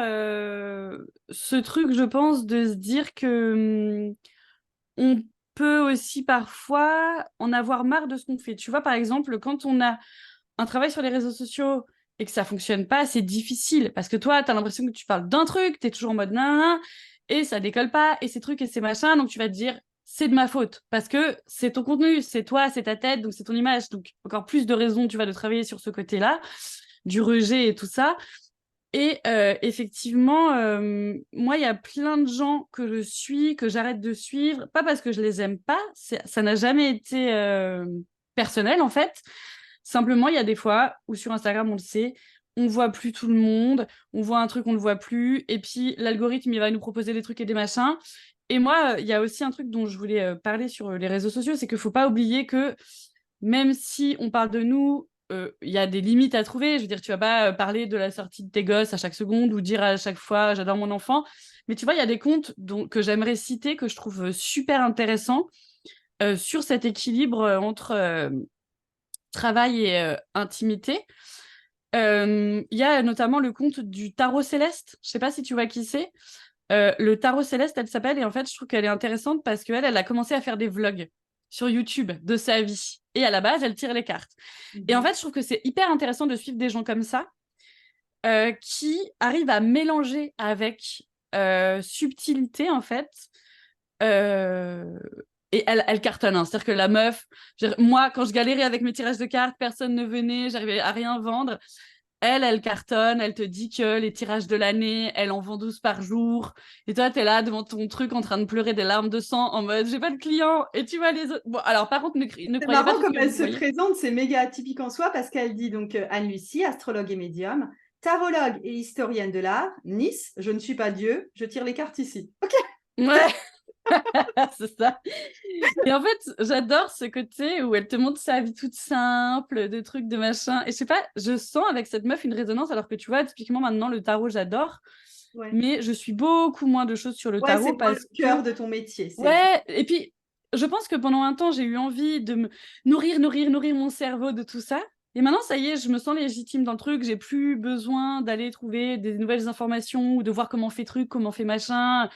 ce truc, je pense, de se dire que on peut aussi parfois en avoir marre de ce qu'on fait. Tu vois, par exemple, quand on a un travail sur les réseaux sociaux et que ça fonctionne pas, c'est difficile parce que toi, tu as l'impression que tu parles d'un truc, tu es toujours en mode nan, et ça décolle pas, et ces trucs et ces machins, donc tu vas te dire c'est de ma faute parce que c'est ton contenu, c'est toi, c'est ta tête, donc c'est ton image, donc encore plus de raisons, tu vas de travailler sur ce côté-là, du rejet et tout ça. Et effectivement, moi, il y a plein de gens que je suis, que j'arrête de suivre, pas parce que je les aime pas, ça n'a jamais été personnel en fait. Simplement, il y a des fois où sur Instagram, on le sait, on voit plus tout le monde, on voit un truc, on le voit plus, et puis l'algorithme, il va nous proposer des trucs et des machins. Et moi, il y a aussi un truc dont je voulais parler sur les réseaux sociaux, c'est qu'il faut pas oublier que même si on parle de nous, il y a des limites à trouver. Je veux dire, tu vas pas parler de la sortie de tes gosses à chaque seconde ou dire à chaque fois j'adore mon enfant. Mais tu vois, il y a des comptes que j'aimerais citer que je trouve super intéressants sur cet équilibre entre travail et intimité. Il y a notamment le compte du tarot céleste. Je sais pas si tu vois qui c'est. Le tarot céleste, elle s'appelle, et en fait, je trouve qu'elle est intéressante parce qu'elle, elle a commencé à faire des vlogs sur YouTube de sa vie. Et à la base, elle tire les cartes. Et en fait, je trouve que c'est hyper intéressant de suivre des gens comme ça qui arrivent à mélanger avec subtilité, en fait. Euh, et elle cartonne. Hein. C'est-à-dire que la meuf, moi, quand je galérais avec mes tirages de cartes, personne ne venait, j'arrivais à rien vendre. Elle cartonne, elle te dit que les tirages de l'année, elle en vend 12 par jour. Et toi, t'es là devant ton truc en train de pleurer des larmes de sang en mode j'ai pas de clients. Et tu vois les autres. Bon, alors par contre, ne C'est croyez pas marrant tout ce comme que elle vous se voyez. présente, c'est méga atypique en soi parce qu'elle dit donc Anne-Lucie, astrologue et médium, tarologue et historienne de l'art, Nice, je ne suis pas Dieu, je tire les cartes ici. Ok. Ouais, c'est ça. Et en fait, j'adore ce côté où elle te montre sa vie toute simple, de trucs, de machin. Et je sais pas, je sens avec cette meuf une résonance alors que tu vois, typiquement maintenant, le tarot, j'adore. Ouais, Mais je suis beaucoup moins de choses sur le ouais, c'est tarot moins parce le que cœur de ton métier. ouais, et puis je pense que pendant un temps, j'ai eu envie de me nourrir mon cerveau de tout ça. Et maintenant, ça y est, je me sens légitime dans le truc. J'ai plus besoin d'aller trouver des nouvelles informations ou de voir comment on fait truc, comment on fait machin,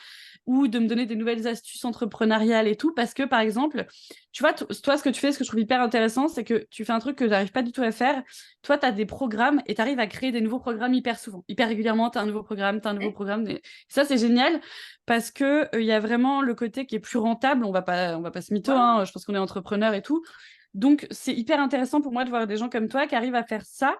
ou de me donner des nouvelles astuces entrepreneuriales et tout. Parce que, par exemple, tu vois, toi, ce que tu fais, ce que je trouve hyper intéressant, c'est que tu fais un truc que j'arrive pas du tout à faire. Toi, tu as des programmes et tu arrives à créer des nouveaux programmes hyper souvent. Hyper régulièrement, tu as un nouveau programme, tu as un nouveau Ouais. programme. Et ça, c'est génial parce que il y a vraiment le côté qui est plus rentable. On va pas se mytho, Ouais. hein, je pense qu'on est entrepreneur et tout. Donc, c'est hyper intéressant pour moi de voir des gens comme toi qui arrivent à faire ça.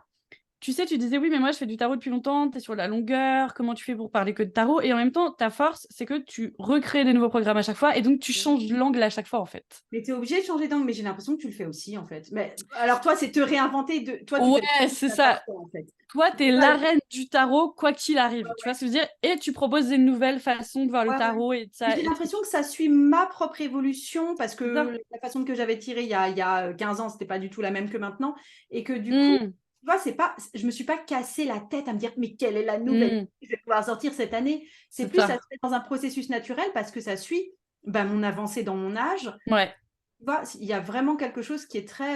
Tu sais, tu disais oui, mais moi je fais du tarot depuis longtemps, tu es sur la longueur, comment tu fais pour parler que de tarot? Et en même temps, ta force, c'est que tu recrées des nouveaux programmes à chaque fois et donc tu changes l'angle à chaque fois en fait. Mais tu es obligé de changer d'angle, mais j'ai l'impression que tu le fais aussi en fait. Mais alors toi, c'est te réinventer. Toi, tu fais Ouais, c'est ça. n'importe quoi en fait. Toi, t'es Ouais, la reine du tarot, quoi qu'il arrive. Tu vois ouais, ce que je veux dire? Et tu proposes des nouvelles façons de voir le ouais, ouais. tarot et de ça. J'ai Et l'impression que ça suit ma propre évolution parce c'est ça. que la façon que j'avais tiré il y a 15 ans, c'était pas du tout la même que maintenant. Et que du coup, Mmh, tu vois, je me suis pas cassé la tête à me dire, mais quelle est la nouvelle mmh, que je vais pouvoir sortir cette année? C'est c'est plus, ça se ça. fait dans un processus naturel parce que ça suit ben, mon avancée dans mon âge. Ouais, Tu vois, il y a vraiment quelque chose qui est très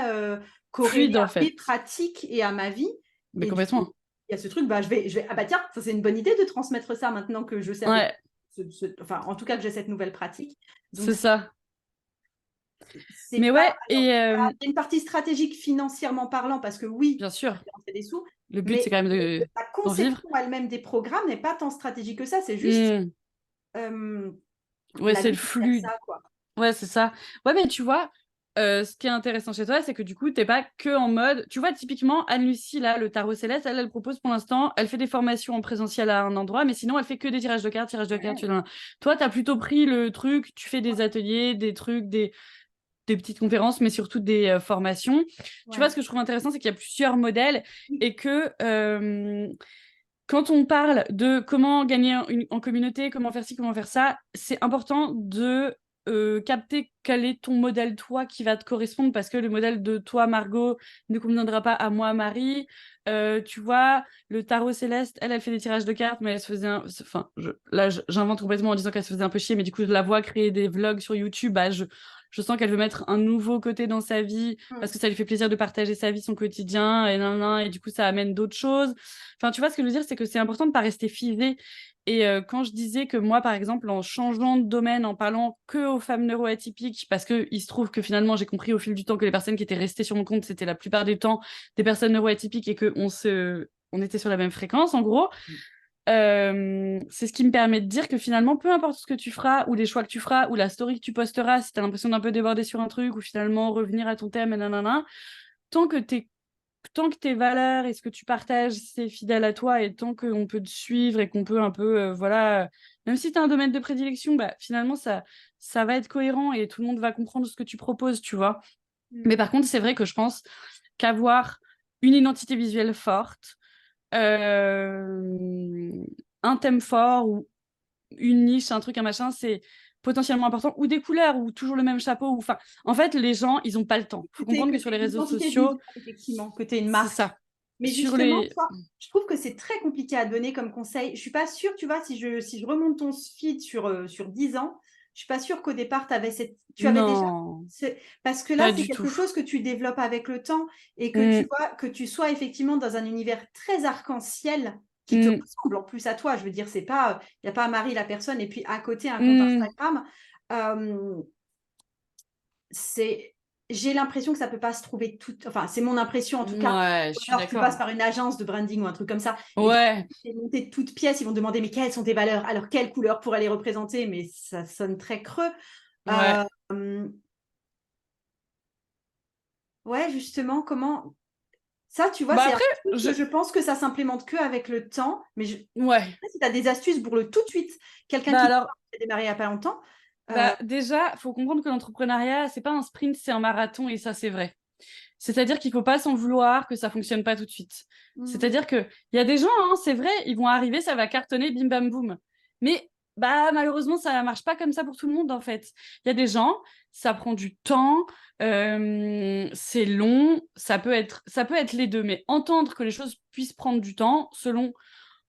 corrélé fluide en à mes fait. pratiques et à ma vie. Mais Et du coup, complètement. il y a ce truc, bah, ah bah tiens, ça c'est une bonne idée de transmettre ça maintenant que je sais à peu près, Ouais, enfin, en tout cas que j'ai cette nouvelle pratique. Donc, c'est ça. c'est Mais pas, ouais, alors, et il y a une partie stratégique financièrement parlant, parce que oui, bien sûr. ça fait des sous, Le but, c'est Mais quand même la d'en vivre. conception elle-même des programmes n'est pas tant stratégique que ça, c'est juste euh, Ouais, la c'est le vie derrière flux. ça, quoi. Ouais, c'est ça. Ouais, mais tu vois, ce qui est intéressant chez toi, c'est que du coup, t'es pas que en mode. Tu vois, typiquement, Anne-Lucie, là, le tarot céleste, elle propose pour l'instant, elle fait des formations en présentiel à un endroit, mais sinon, elle fait que des tirages de cartes. Toi, t'as plutôt pris le truc, tu fais des ateliers, des trucs, des petites conférences, mais surtout des formations. Tu vois, Ouais. ce que je trouve intéressant, c'est qu'il y a plusieurs modèles et que quand on parle de comment gagner en communauté, comment faire ci, comment faire ça, c'est important de capter quel est ton modèle toi qui va te correspondre parce que le modèle de toi, Margot, ne conviendra pas à moi, Marie. Tu vois, le tarot céleste, elle fait des tirages de cartes, mais elle se faisait enfin, j'invente complètement en disant qu'elle se faisait un peu chier, mais du coup, je la vois créer des vlogs sur YouTube. Bah, je sens qu'elle veut mettre un nouveau côté dans sa vie parce Mm. que ça lui fait plaisir de partager sa vie, son quotidien, et nan, nan, et du coup, ça amène d'autres choses. Enfin, tu vois, ce que je veux dire, c'est que c'est important de ne pas rester figé. Et quand je disais que moi, par exemple, en changeant de domaine, en parlant que aux femmes neuroatypiques, parce qu'il se trouve que finalement, j'ai compris au fil du temps que les personnes qui étaient restées sur mon compte, c'était la plupart du temps des personnes neuroatypiques et on était sur la même fréquence, en gros. C'est ce qui me permet de dire que finalement, peu importe ce que tu feras, ou les choix que tu feras, ou la story que tu posteras, si tu as l'impression d'un peu déborder sur un truc, ou finalement revenir à ton thème, et nanana, tant que tant que tes valeurs et ce que tu partages, c'est fidèle à toi et tant qu'on peut te suivre et qu'on peut un peu, voilà, même si tu as un domaine de prédilection, bah, finalement, ça va être cohérent et tout le monde va comprendre ce que tu proposes, tu vois. Mais Mm. par contre, c'est vrai que je pense qu'avoir une identité visuelle forte, euh, un thème fort ou une niche, un truc, un machin, c'est potentiellement important, ou des couleurs, ou toujours le même chapeau, ou enfin, en fait, les gens, ils ont pas le temps. Faut comprendre Que que tu sur les une réseaux identité sociaux, visuelle, effectivement, que tu es une c'est marque. ça. Mais Sur justement, les toi, je trouve que c'est très compliqué à donner comme conseil. Je suis pas sûre, tu vois, si je remonte ton feed sur 10 ans, je suis pas sûre qu'au départ, tu avais déjà... Non, Parce que là, pas c'est du tout. quelque chose que tu développes avec le temps et que tu Mm, vois, que tu sois effectivement dans un univers très arc-en-ciel qui te mm, ressemble en plus à toi. Je veux dire, c'est pas, il n'y a pas Marie la personne et puis à côté un compte mm. Instagram. Euh, c'est j'ai l'impression que ça peut pas se trouver tout, enfin c'est mon impression en tout cas, Ouais, je ou suis alors tu passes d'accord. par une agence de branding ou un truc comme ça et donc Ouais, c'est monté de toutes pièces, ils vont demander mais quelles sont tes valeurs, alors quelle couleur pourrait les représenter, mais ça sonne très creux. ouais. Euh, ouais, justement, comment ça, tu vois, Bah c'est un après, truc je... que je pense que ça s'implémente que avec le temps, mais Ouais. si tu as des astuces pour le tout de suite, quelqu'un Bah qui alors, a démarré il n'y a pas longtemps. bah déjà, faut comprendre que l'entrepreneuriat, c'est pas un sprint, c'est un marathon, et ça, c'est vrai. C'est-à-dire qu'il faut pas s'en vouloir que ça fonctionne pas tout de suite. Hmm. C'est-à-dire que il y a des gens, hein, c'est vrai, ils vont arriver, ça va cartonner, bim bam boum. Mais bah malheureusement, ça marche pas comme ça pour tout le monde en fait. Il y a des gens, ça prend du temps, c'est long, ça peut être les deux, mais entendre que les choses puissent prendre du temps selon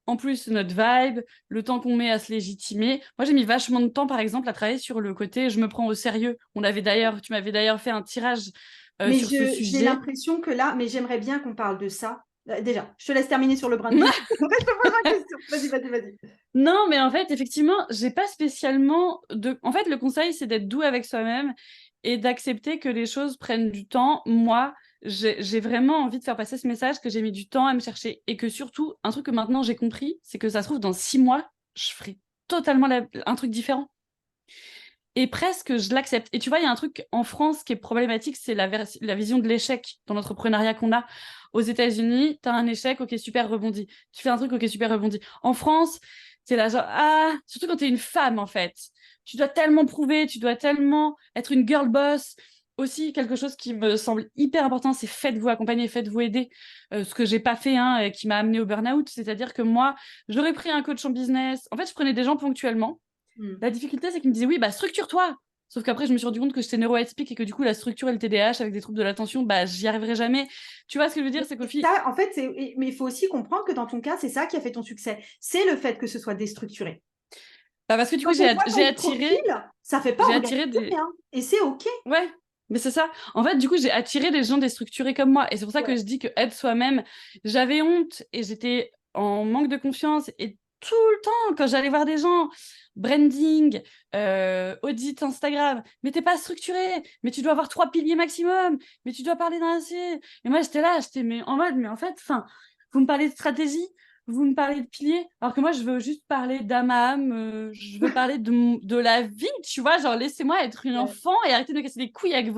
en plus notre vibe, le temps qu'on met à se légitimer. Moi, j'ai mis vachement de temps, par exemple, à travailler sur le côté je me prends au sérieux. Tu m'avais d'ailleurs fait un tirage Mais sur ce j'ai sujet. l'impression que là, mais j'aimerais bien qu'on parle de ça. Déjà, je te laisse terminer sur le branding. Après, je te pose ma question. Vas-y, vas-y, vas-y. Non, mais en fait, effectivement, j'ai pas spécialement de. En fait, le conseil, c'est d'être doux avec soi-même et d'accepter que les choses prennent du temps. Moi, j'ai vraiment envie de faire passer ce message que j'ai mis du temps à me chercher et que surtout, un truc que maintenant j'ai compris, c'est que ça se trouve, dans 6 mois, je ferai totalement un truc différent. Et presque, je l'accepte. Et tu vois, il y a un truc en France qui est problématique, c'est la vision de l'échec dans l'entrepreneuriat qu'on a. Aux États-Unis, tu as un échec, ok, super rebondi. Tu fais un truc, ok, super rebondi. En France, c'est là, genre, ah, surtout quand tu es une femme, en fait. Tu dois tellement prouver, tu dois tellement être une girl boss. Aussi, quelque chose qui me semble hyper important, c'est faites-vous accompagner, faites-vous aider. Ce que j'ai pas fait, hein, et qui m'a amené au burn-out. C'est-à-dire que moi, j'aurais pris un coach en business. En fait, je prenais des gens ponctuellement Hmm. la difficulté, c'est qu'il me disait oui, bah structure-toi. Sauf qu'après, je me suis rendu compte que j'étais neuroatypique et que du coup, la structure et le TDAH avec des troubles de l'attention, bah, j'y arriverai jamais. Tu vois ce que je veux dire? C'est qu'au Et final. ça, en fait, mais il faut aussi comprendre que dans ton cas, c'est ça qui a fait ton succès. C'est le fait que ce soit déstructuré. Bah, parce que du coup, Quand on voit ton profil, ça fait pas j'ai attiré organiser des. rien. Et c'est OK. Ouais, mais c'est ça. En fait, du coup, j'ai attiré des gens déstructurés comme moi. Et c'est pour ça que Ouais. je dis que être soi-même, j'avais honte et j'étais en manque de confiance. Et tout le temps, quand j'allais voir des gens, branding, audit Instagram, mais t'es pas structuré, mais tu dois avoir 3 piliers maximum, mais tu dois parler d'un assez. Et moi, j'étais là, j'étais mais en mode, mais en fait, enfin. vous me parlez de stratégie, vous me parlez de piliers, alors que moi, je veux juste parler d'âme à âme, je veux parler de la vie, tu vois, genre, laissez-moi être une Ouais. enfant et arrêtez de me casser les couilles avec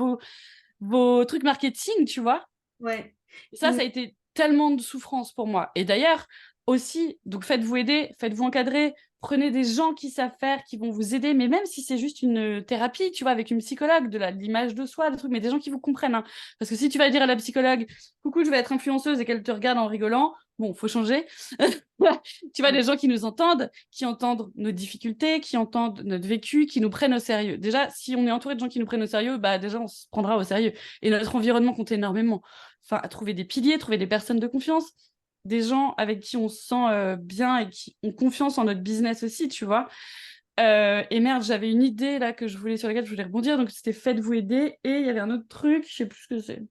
vos trucs marketing, tu vois. Ouais. Et ça a été tellement de souffrance pour moi. Et d'ailleurs, aussi, donc faites-vous aider, faites-vous encadrer, prenez des gens qui savent faire, qui vont vous aider, mais même si c'est juste une thérapie, tu vois, avec une psychologue, de l'image de soi, des trucs, mais des gens qui vous comprennent. Hein. Parce que si tu vas dire à la psychologue, coucou, je vais être influenceuse et qu'elle te regarde en rigolant, bon, faut changer. Tu vois, des gens qui nous entendent, qui entendent nos difficultés, qui entendent notre vécu, qui nous prennent au sérieux. Déjà, si on est entouré de gens qui nous prennent au sérieux, bah déjà, on se prendra au sérieux. Et notre environnement compte énormément. Enfin, à trouver des piliers, trouver des personnes de confiance, des gens avec qui on se sent bien et qui ont confiance en notre business aussi, tu vois. Et merde, j'avais une idée là sur laquelle je voulais rebondir, donc c'était faites-vous aider. Et il y avait un autre truc, je sais plus ce que c'est.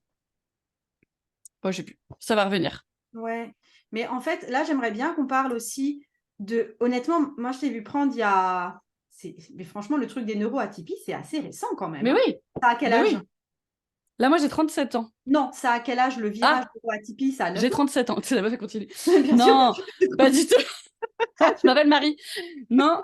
Bon, je sais plus, ça va revenir. Ouais, mais en fait, là, j'aimerais bien qu'on parle aussi de. Honnêtement, moi, je t'ai vu prendre il y a. Mais franchement, le truc des neuroatypies, c'est assez récent quand même. Mais Hein. oui, Ça a quel mais âge? oui. Là, moi, j'ai 37 ans. Non, ça a quel âge le virage Ah, neuroatypie? Ça a 9 j'ai mois. 37 ans. C'est la meuf, elle continue. Bien sûr, bien Non, sûr. pas du tout. Je m'appelle Marie. Non,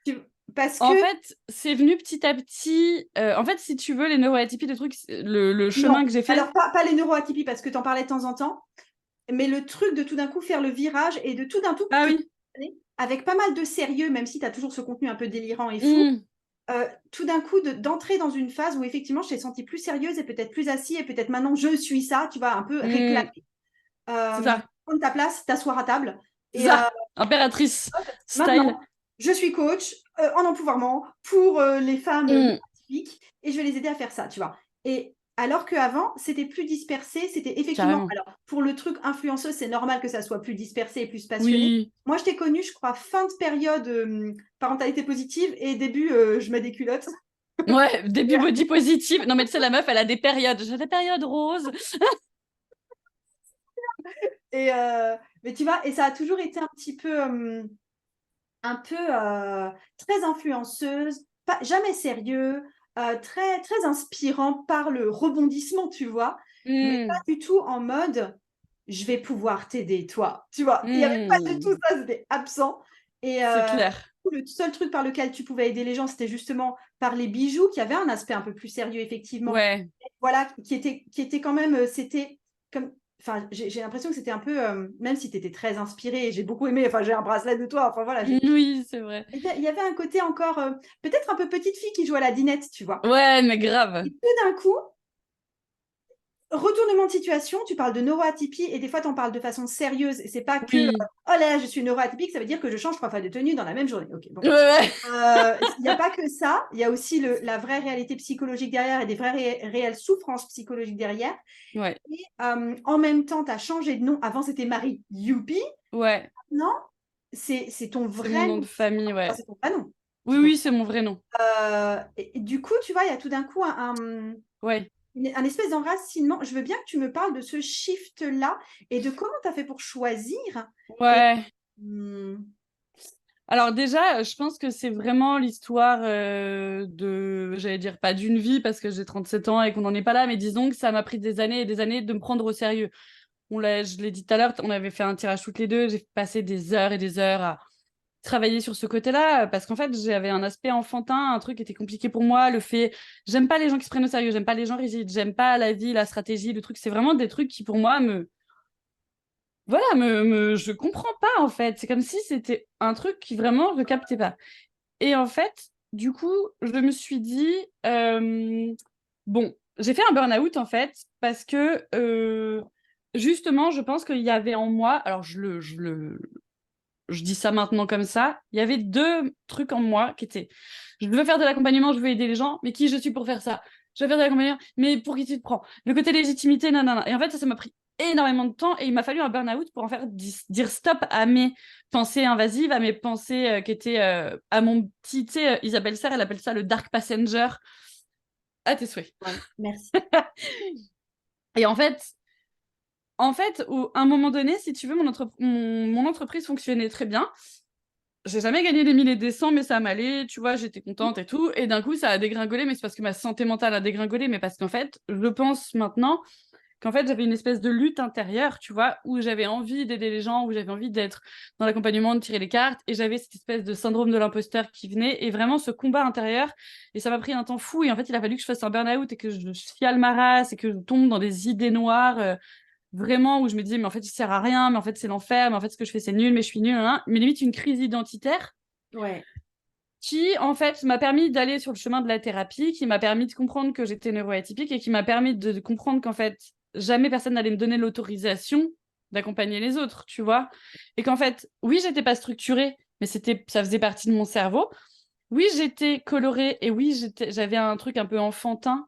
Tu- Parce que, en fait, c'est venu petit à petit. En fait, si tu veux, les neuroatypies, le truc, le chemin non. que j'ai fait. Alors, pas les neuroatypies, parce que tu en parlais de temps en temps, mais le truc de tout d'un coup faire le virage et de tout d'un coup Ah te oui. avec pas mal de sérieux, même si tu as toujours ce contenu un peu délirant et fou, Hmm, tout d'un coup d'entrer dans une phase où effectivement je t'ai sentie plus sérieuse et peut-être plus assise et peut-être maintenant je suis ça, tu vois, un peu hmm, réclamer. c'est ça. Prendre ta place, t'asseoir à table. C'est Et ça. Impératrice maintenant, style. je suis coach en empouvoirment pour les femmes Hmm, neuroatypiques et je vais les aider à faire ça, tu vois. Et alors qu'avant, c'était plus dispersé, c'était effectivement. carrément. Alors, pour le truc influenceuse, c'est normal que ça soit plus dispersé et plus passionné. Oui. Moi, je t'ai connue, je crois, fin de période parentalité positive et début, je mets des culottes. Ouais, début body positive. Non, mais tu sais, la meuf, elle a des périodes. J'ai des périodes roses. Et, mais tu vois, et ça a toujours été un peu très influenceuse, pas, jamais sérieux, très, très inspirant par le rebondissement, tu vois, mais pas Hmm, du tout en mode je vais pouvoir t'aider, toi. Tu vois, il n'y avait pas du tout hmm, ça, c'était absent. Et c'est clair. le seul truc par lequel tu pouvais aider les gens, c'était justement par les bijoux, qui avait un aspect un peu plus sérieux, effectivement. Ouais. Voilà, qui était quand même, c'était comme. Enfin, j'ai l'impression que c'était un peu, même si tu étais très inspirée, j'ai beaucoup aimé, enfin, j'ai un bracelet de toi, enfin voilà, Oui, c'est vrai. il y avait un côté encore, peut-être un peu petite fille qui joue à la dinette, tu vois. Ouais, mais grave. Et tout d'un coup, retournement de situation, tu parles de neuroatypie et des fois, tu en parles de façon sérieuse. Et c'est pas que, Oui. oh là là, je suis neuroatypique, ça veut dire que je change 3 fois de tenue dans la même journée. Ok, bon. Ouais, ouais. Il n'y a pas que ça, il y a aussi la vraie réalité psychologique derrière et des vraies réelles souffrances psychologiques derrière. Ouais. Et en même temps, tu as changé de nom. Avant, c'était Marie Youpi. Ouais. Non, c'est ton C'est mon vrai nom nom. de famille, Enfin, ouais. c'est ton vrai nom. Oui, oui, c'est mon vrai nom. Et du coup, tu vois, il y a tout d'un coup Ouais. un espèce d'enracinement. Je veux bien que tu me parles de ce shift-là et de comment tu as fait pour choisir. Et, Ouais. hmm, Alors déjà, je pense que c'est vraiment l'histoire j'allais dire pas d'une vie parce que j'ai 37 ans et qu'on n'en est pas là, mais disons que ça m'a pris des années et des années de me prendre au sérieux. Je l'ai dit tout à l'heure, on avait fait un tirage toutes les deux, j'ai passé des heures et des heures à travailler sur ce côté-là parce qu'en fait, j'avais un aspect enfantin, un truc qui était compliqué pour moi, j'aime pas les gens qui se prennent au sérieux, j'aime pas les gens rigides, j'aime pas la vie, la stratégie, le truc, c'est vraiment des trucs qui pour moi voilà, je comprends pas en fait. C'est comme si c'était un truc qui vraiment je captais pas. Et en fait, du coup, je me suis dit, bon, j'ai fait un burn-out en fait, parce que justement, je pense qu'il y avait en moi, alors je dis ça maintenant comme ça, il y avait deux trucs en moi qui étaient, je veux faire de l'accompagnement, je veux aider les gens, mais qui je suis pour faire ça? Je veux faire de l'accompagnement, mais pour qui tu te prends? Le côté légitimité, nanana. Et en fait, ça m'a pris énormément de temps et il m'a fallu un burn-out pour en faire dire stop à mes pensées invasives, à mes pensées qui étaient à mon petit, tu sais, Isabelle Serre, elle appelle ça le dark passenger. À tes souhaits. ouais, merci. Et en fait, à un moment donné, si tu veux, mon entreprise fonctionnait très bien. J'ai jamais gagné des 1000 et des 100, mais ça m'allait, tu vois, j'étais contente et tout. Et d'un coup, ça a dégringolé, mais c'est parce que ma santé mentale a dégringolé, mais parce qu'en fait, je pense maintenant qu'en fait, j'avais une espèce de lutte intérieure, tu vois, où j'avais envie d'aider les gens, où j'avais envie d'être dans l'accompagnement, de tirer les cartes, et j'avais cette espèce de syndrome de l'imposteur qui venait, et vraiment ce combat intérieur, et ça m'a pris un temps fou, et en fait, il a fallu que je fasse un burn-out, et que je fiale ma race, et que je tombe dans des idées noires, vraiment, où je me disais, mais en fait, il sert à rien, mais en fait, c'est l'enfer, mais en fait, ce que je fais, c'est nul, mais je suis nulle, hein, mais limite une crise identitaire, Ouais. qui, en fait, m'a permis d'aller sur le chemin de la thérapie, qui m'a permis de comprendre que j'étais neuroatypique et qui m'a permis de comprendre qu'en fait, jamais personne n'allait me donner l'autorisation d'accompagner les autres, tu vois. Et qu'en fait, oui, j'étais pas structurée, mais ça faisait partie de mon cerveau. Oui, j'étais colorée et oui, j'avais un truc un peu enfantin.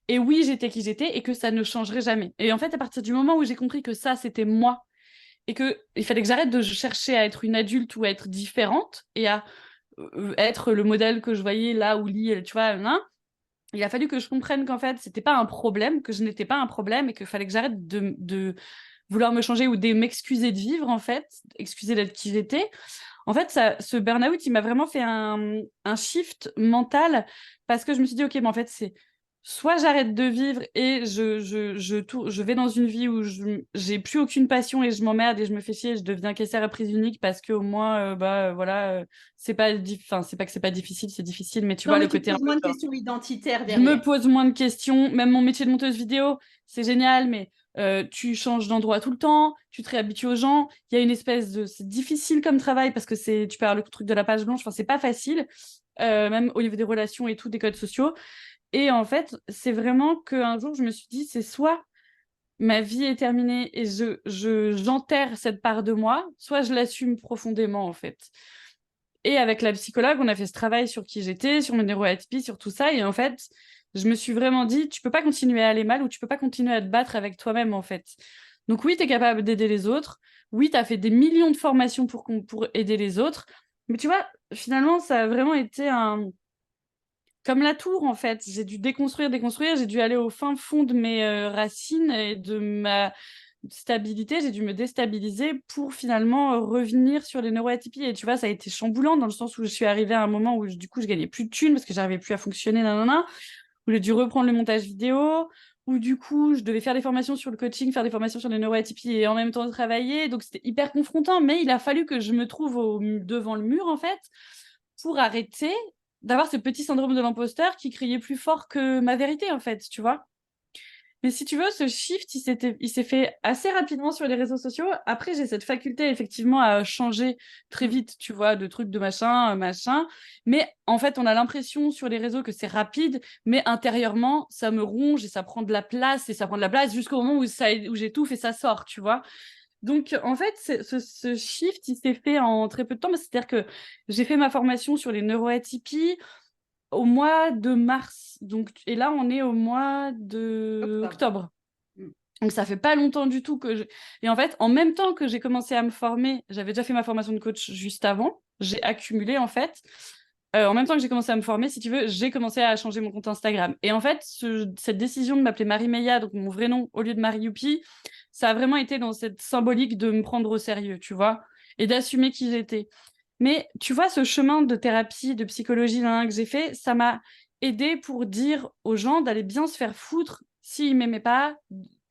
Et oui, j'étais qui j'étais et que ça ne changerait jamais. Et en fait, à partir du moment où j'ai compris que ça, c'était moi et que il fallait que j'arrête de chercher à être une adulte ou à être différente et à être le modèle que je voyais là où lit, tu vois, hein, il a fallu que je comprenne qu'en fait, c'était pas un problème, que je n'étais pas un problème et qu'il fallait que j'arrête de vouloir me changer ou de m'excuser de vivre, en fait, excuser d'être qui j'étais. En fait, ce burn-out, il m'a vraiment fait un shift mental parce que je me suis dit, OK, mais en fait, c'est soit j'arrête de vivre et je vais dans une vie où j'ai plus aucune passion et je m'emmerde et je me fais chier et je deviens caissière à prise unique parce qu'au moins, voilà, c'est pas que c'est pas difficile, c'est difficile, mais tu Non, vois, mais le tu te côté un poses peu moins de genre, questions identitaires je me derrière. pose moins de questions, même mon métier de monteuse vidéo, c'est génial, mais tu changes d'endroit tout le temps, tu te réhabitues aux gens, il y a une espèce de... C'est difficile comme travail parce que tu perds le truc de la page blanche, enfin, c'est pas facile, même au niveau des relations et tout, des codes sociaux. Et en fait, c'est vraiment qu'un jour, je me suis dit, c'est soit ma vie est terminée et j'enterre cette part de moi, soit je l'assume profondément, en fait. Et avec la psychologue, on a fait ce travail sur qui j'étais, sur mes neuroatypies, sur tout ça. Et en fait, je me suis vraiment dit, tu peux pas continuer à aller mal ou tu peux pas continuer à te battre avec toi-même, en fait. Donc oui, tu es capable d'aider les autres. Oui, tu as fait des millions de formations pour aider les autres. Mais tu vois, finalement, ça a vraiment été comme la tour, en fait. J'ai dû déconstruire. J'ai dû aller au fin fond de mes racines et de ma stabilité, j'ai dû me déstabiliser pour finalement revenir sur les neuroatypies. Et tu vois, ça a été chamboulant dans le sens où je suis arrivée à un moment où du coup je gagnais plus de thunes parce que j'arrivais plus à fonctionner, nanana, où j'ai dû reprendre le montage vidéo, où du coup je devais faire des formations sur le coaching, faire des formations sur les neuroatypies et en même temps travailler. Donc c'était hyper confrontant, mais il a fallu que je me trouve devant le mur en fait pour arrêter d'avoir ce petit syndrome de l'imposteur qui criait plus fort que ma vérité en fait, tu vois. Mais si tu veux, ce shift, il s'est fait assez rapidement sur les réseaux sociaux. Après, j'ai cette faculté effectivement à changer très Mm. vite, tu vois, de trucs de machin, machin. Mais en fait, on a l'impression sur les réseaux que c'est rapide, mais intérieurement, ça me ronge et ça prend de la place et ça prend de la place jusqu'au moment où j'étouffe et ça sort, tu vois. Donc, en fait, ce shift, il s'est fait en très peu de temps. C'est-à-dire que j'ai fait ma formation sur les neuroatypies au mois de mars. Donc, et là, on est au mois de Octobre. octobre. Mm. Donc, ça fait pas longtemps du tout que je... Et en fait, en même temps que j'ai commencé à me former, j'avais déjà fait ma formation de coach juste avant. J'ai accumulé, en fait. En même temps que j'ai commencé à me former, si tu veux, j'ai commencé à changer mon compte Instagram. Et en fait, cette décision de m'appeler Marie Meia, donc mon vrai nom, au lieu de Marie Youpi, ça a vraiment été dans cette symbolique de me prendre au sérieux, tu vois, et d'assumer qui j'étais. Mais tu vois, ce chemin de thérapie, de psychologie que j'ai fait, ça m'a aidé pour dire aux gens d'aller bien se faire foutre s'ils m'aimaient pas,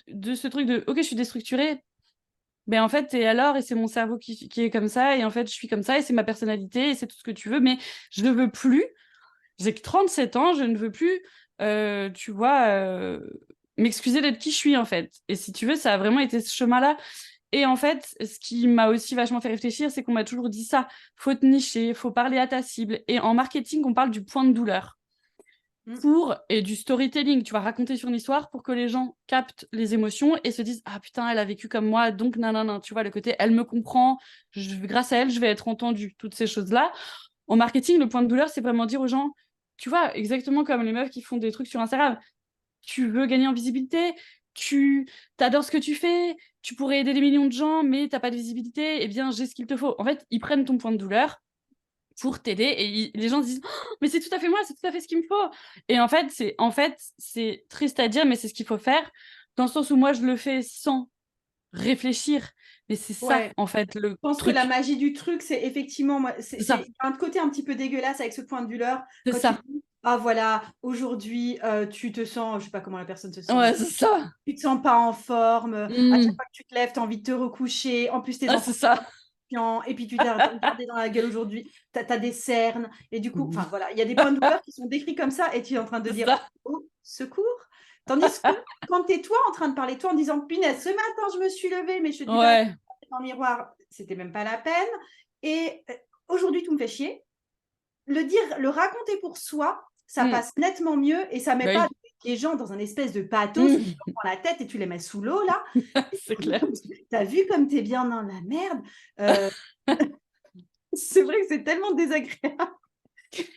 de ce truc de OK, je suis déstructurée, mais en fait, et alors, et c'est mon cerveau qui est comme ça, et en fait, je suis comme ça, et c'est ma personnalité, et c'est tout ce que tu veux, mais je ne veux plus. J'ai que 37 ans, je ne veux plus, tu vois, m'excuser d'être qui je suis, en fait. Et si tu veux, ça a vraiment été ce chemin-là. Et en fait, ce qui m'a aussi vachement fait réfléchir, c'est qu'on m'a toujours dit ça. Faut te nicher, faut parler à ta cible. Et en marketing, on parle du point de douleur Mm. pour et du storytelling. Tu vas raconter sur une histoire pour que les gens captent les émotions et se disent ah putain elle a vécu comme moi donc nanana. Tu vois le côté elle me comprend. Grâce à elle je vais être entendue. Toutes ces choses là. En marketing, le point de douleur c'est vraiment dire aux gens tu vois exactement comme les meufs qui font des trucs sur Instagram. Tu veux gagner en visibilité, tu t'adores ce que tu fais, tu pourrais aider des millions de gens, mais t'as pas de visibilité, eh bien, j'ai ce qu'il te faut. En fait, ils prennent ton point de douleur pour t'aider et les gens se disent oh, mais c'est tout à fait moi, c'est tout à fait ce qu'il me faut. Et en fait, c'est triste à dire, mais c'est ce qu'il faut faire, dans le sens où moi, je le fais sans réfléchir. Mais c'est ça, Ouais. en fait, Je le pense que la truc. magie du truc, c'est effectivement, C'est ça, c'est un côté un petit peu dégueulasse avec ce point de vue-là. c'est Quand tu ça. dis ah voilà, aujourd'hui, tu te sens, je sais pas comment la personne se sent, Ouais, c'est ça. tu te sens pas en forme, à chaque Mmh. fois que tu te lèves, tu as envie de te recoucher, en plus tes Ouais, enfants c'est ça. et puis tu t'as regardé dans la gueule aujourd'hui, tu as des cernes et du coup, enfin Mmh. voilà, il y a des points de douleur qui sont décrits comme ça et tu es en train de C'est dire: ça. «Au secours!» Tandis que quand tu es toi en train de parler, toi en disant: «Punaise, ce matin je me suis levée, mais je te dis pas Ouais. dans le miroir, c'était même pas la peine et aujourd'hui tout me fait chier». Le dire, le raconter pour soi, ça Mmh. passe nettement mieux et ça met Bah pas oui. les gens dans un espèce de pathos où tu leur Mmh. prends la tête et tu les mets sous l'eau là. C'est clair. Tu as vu comme tu es bien dans la merde? Heu, c'est vrai que c'est tellement désagréable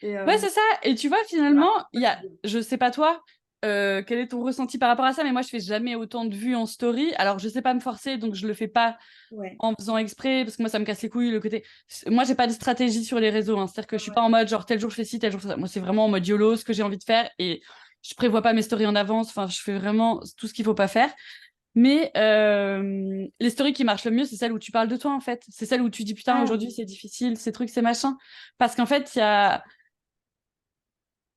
et Ouais, c'est ça et tu vois, voilà. finalement, il y a je sais pas toi, quel est ton ressenti par rapport à ça, mais moi, je fais jamais autant de vues en story. Alors, je sais pas me forcer, donc je le fais pas Ouais, en faisant exprès, parce que moi, ça me casse les couilles, le côté moi, j'ai pas de stratégie sur les réseaux, hein. C'est-à-dire que ouais, je suis ouais. pas en mode genre tel jour je fais ci, tel jour je fais ça. Moi, c'est vraiment en mode YOLO, ce que j'ai envie de faire et je prévois pas mes stories en avance. Enfin, je fais vraiment tout ce qu'il faut pas faire. Mais les stories qui marchent le mieux, c'est celles où tu parles de toi, en fait. C'est celles où tu dis: «Putain, Ah aujourd'hui, oui. c'est difficile, ces trucs, ces machins». Parce qu'en fait, il y a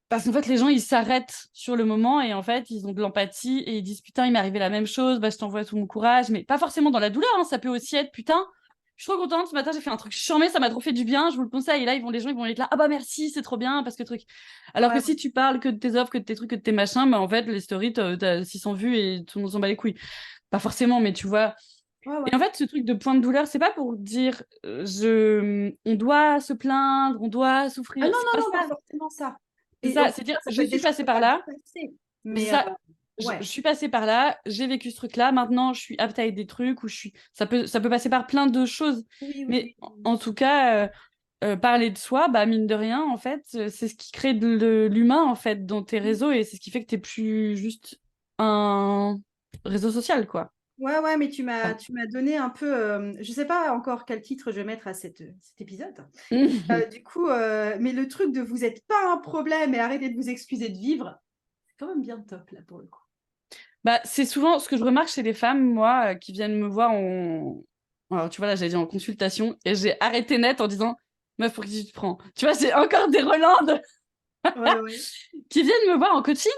parce qu'en fait, les gens, ils s'arrêtent sur le moment et en fait, ils ont de l'empathie et ils disent: «Putain, il m'est arrivé la même chose, bah, je t'envoie tout mon courage», mais pas forcément dans la douleur, hein. Ça peut aussi être: «Putain, je suis trop contente, ce matin, j'ai fait un truc charmé, ça m'a trop fait du bien, je vous le conseille» et là, les gens, ils vont être là: «Ah bah merci, c'est trop bien parce que truc». Alors Ouais, que ouais. si tu parles que de tes offres, que de tes trucs, que de tes machins, bah, en fait, les stories, tu 600 vues et tout le monde s'en bat les couilles. Pas forcément, mais tu vois? Ouais, ouais. Et en fait, ce truc de point de douleur, c'est pas pour dire, on doit se plaindre, on doit Ah souffrir, non, c'est pas non, non, pas ça. forcément ça C'est et au ça, c'est dire: contraire, ça peut «Je être des suis choses passée que tu par as là». dépassées C'est mais ça. Je ouais. suis passée par là, j'ai vécu ce truc-là, maintenant je suis apte à aider des trucs, ou je suis ça peut passer par plein de choses. Oui, oui, Mais oui, en oui. en tout cas, parler de soi, bah, mine de rien, en fait, c'est ce qui crée de l'humain, en fait, dans tes Oui. réseaux et c'est ce qui fait que tu es plus juste un réseau social, quoi. Ouais, ouais, mais Ah. tu m'as donné un peu, je sais pas encore quel titre je vais mettre à cet épisode. Du coup, mais le truc de «Vous êtes pas un problème et arrêtez de vous excuser de vivre», c'est quand même bien top là pour le coup. Bah, c'est souvent ce que je remarque chez les femmes, moi, qui viennent me voir alors, tu vois, là, j'allais dire en consultation et j'ai arrêté net en disant: «Meuf, pour qui tu te prends?» Tu vois, j'ai encore des relandes Ouais, ouais. qui viennent me voir en coaching.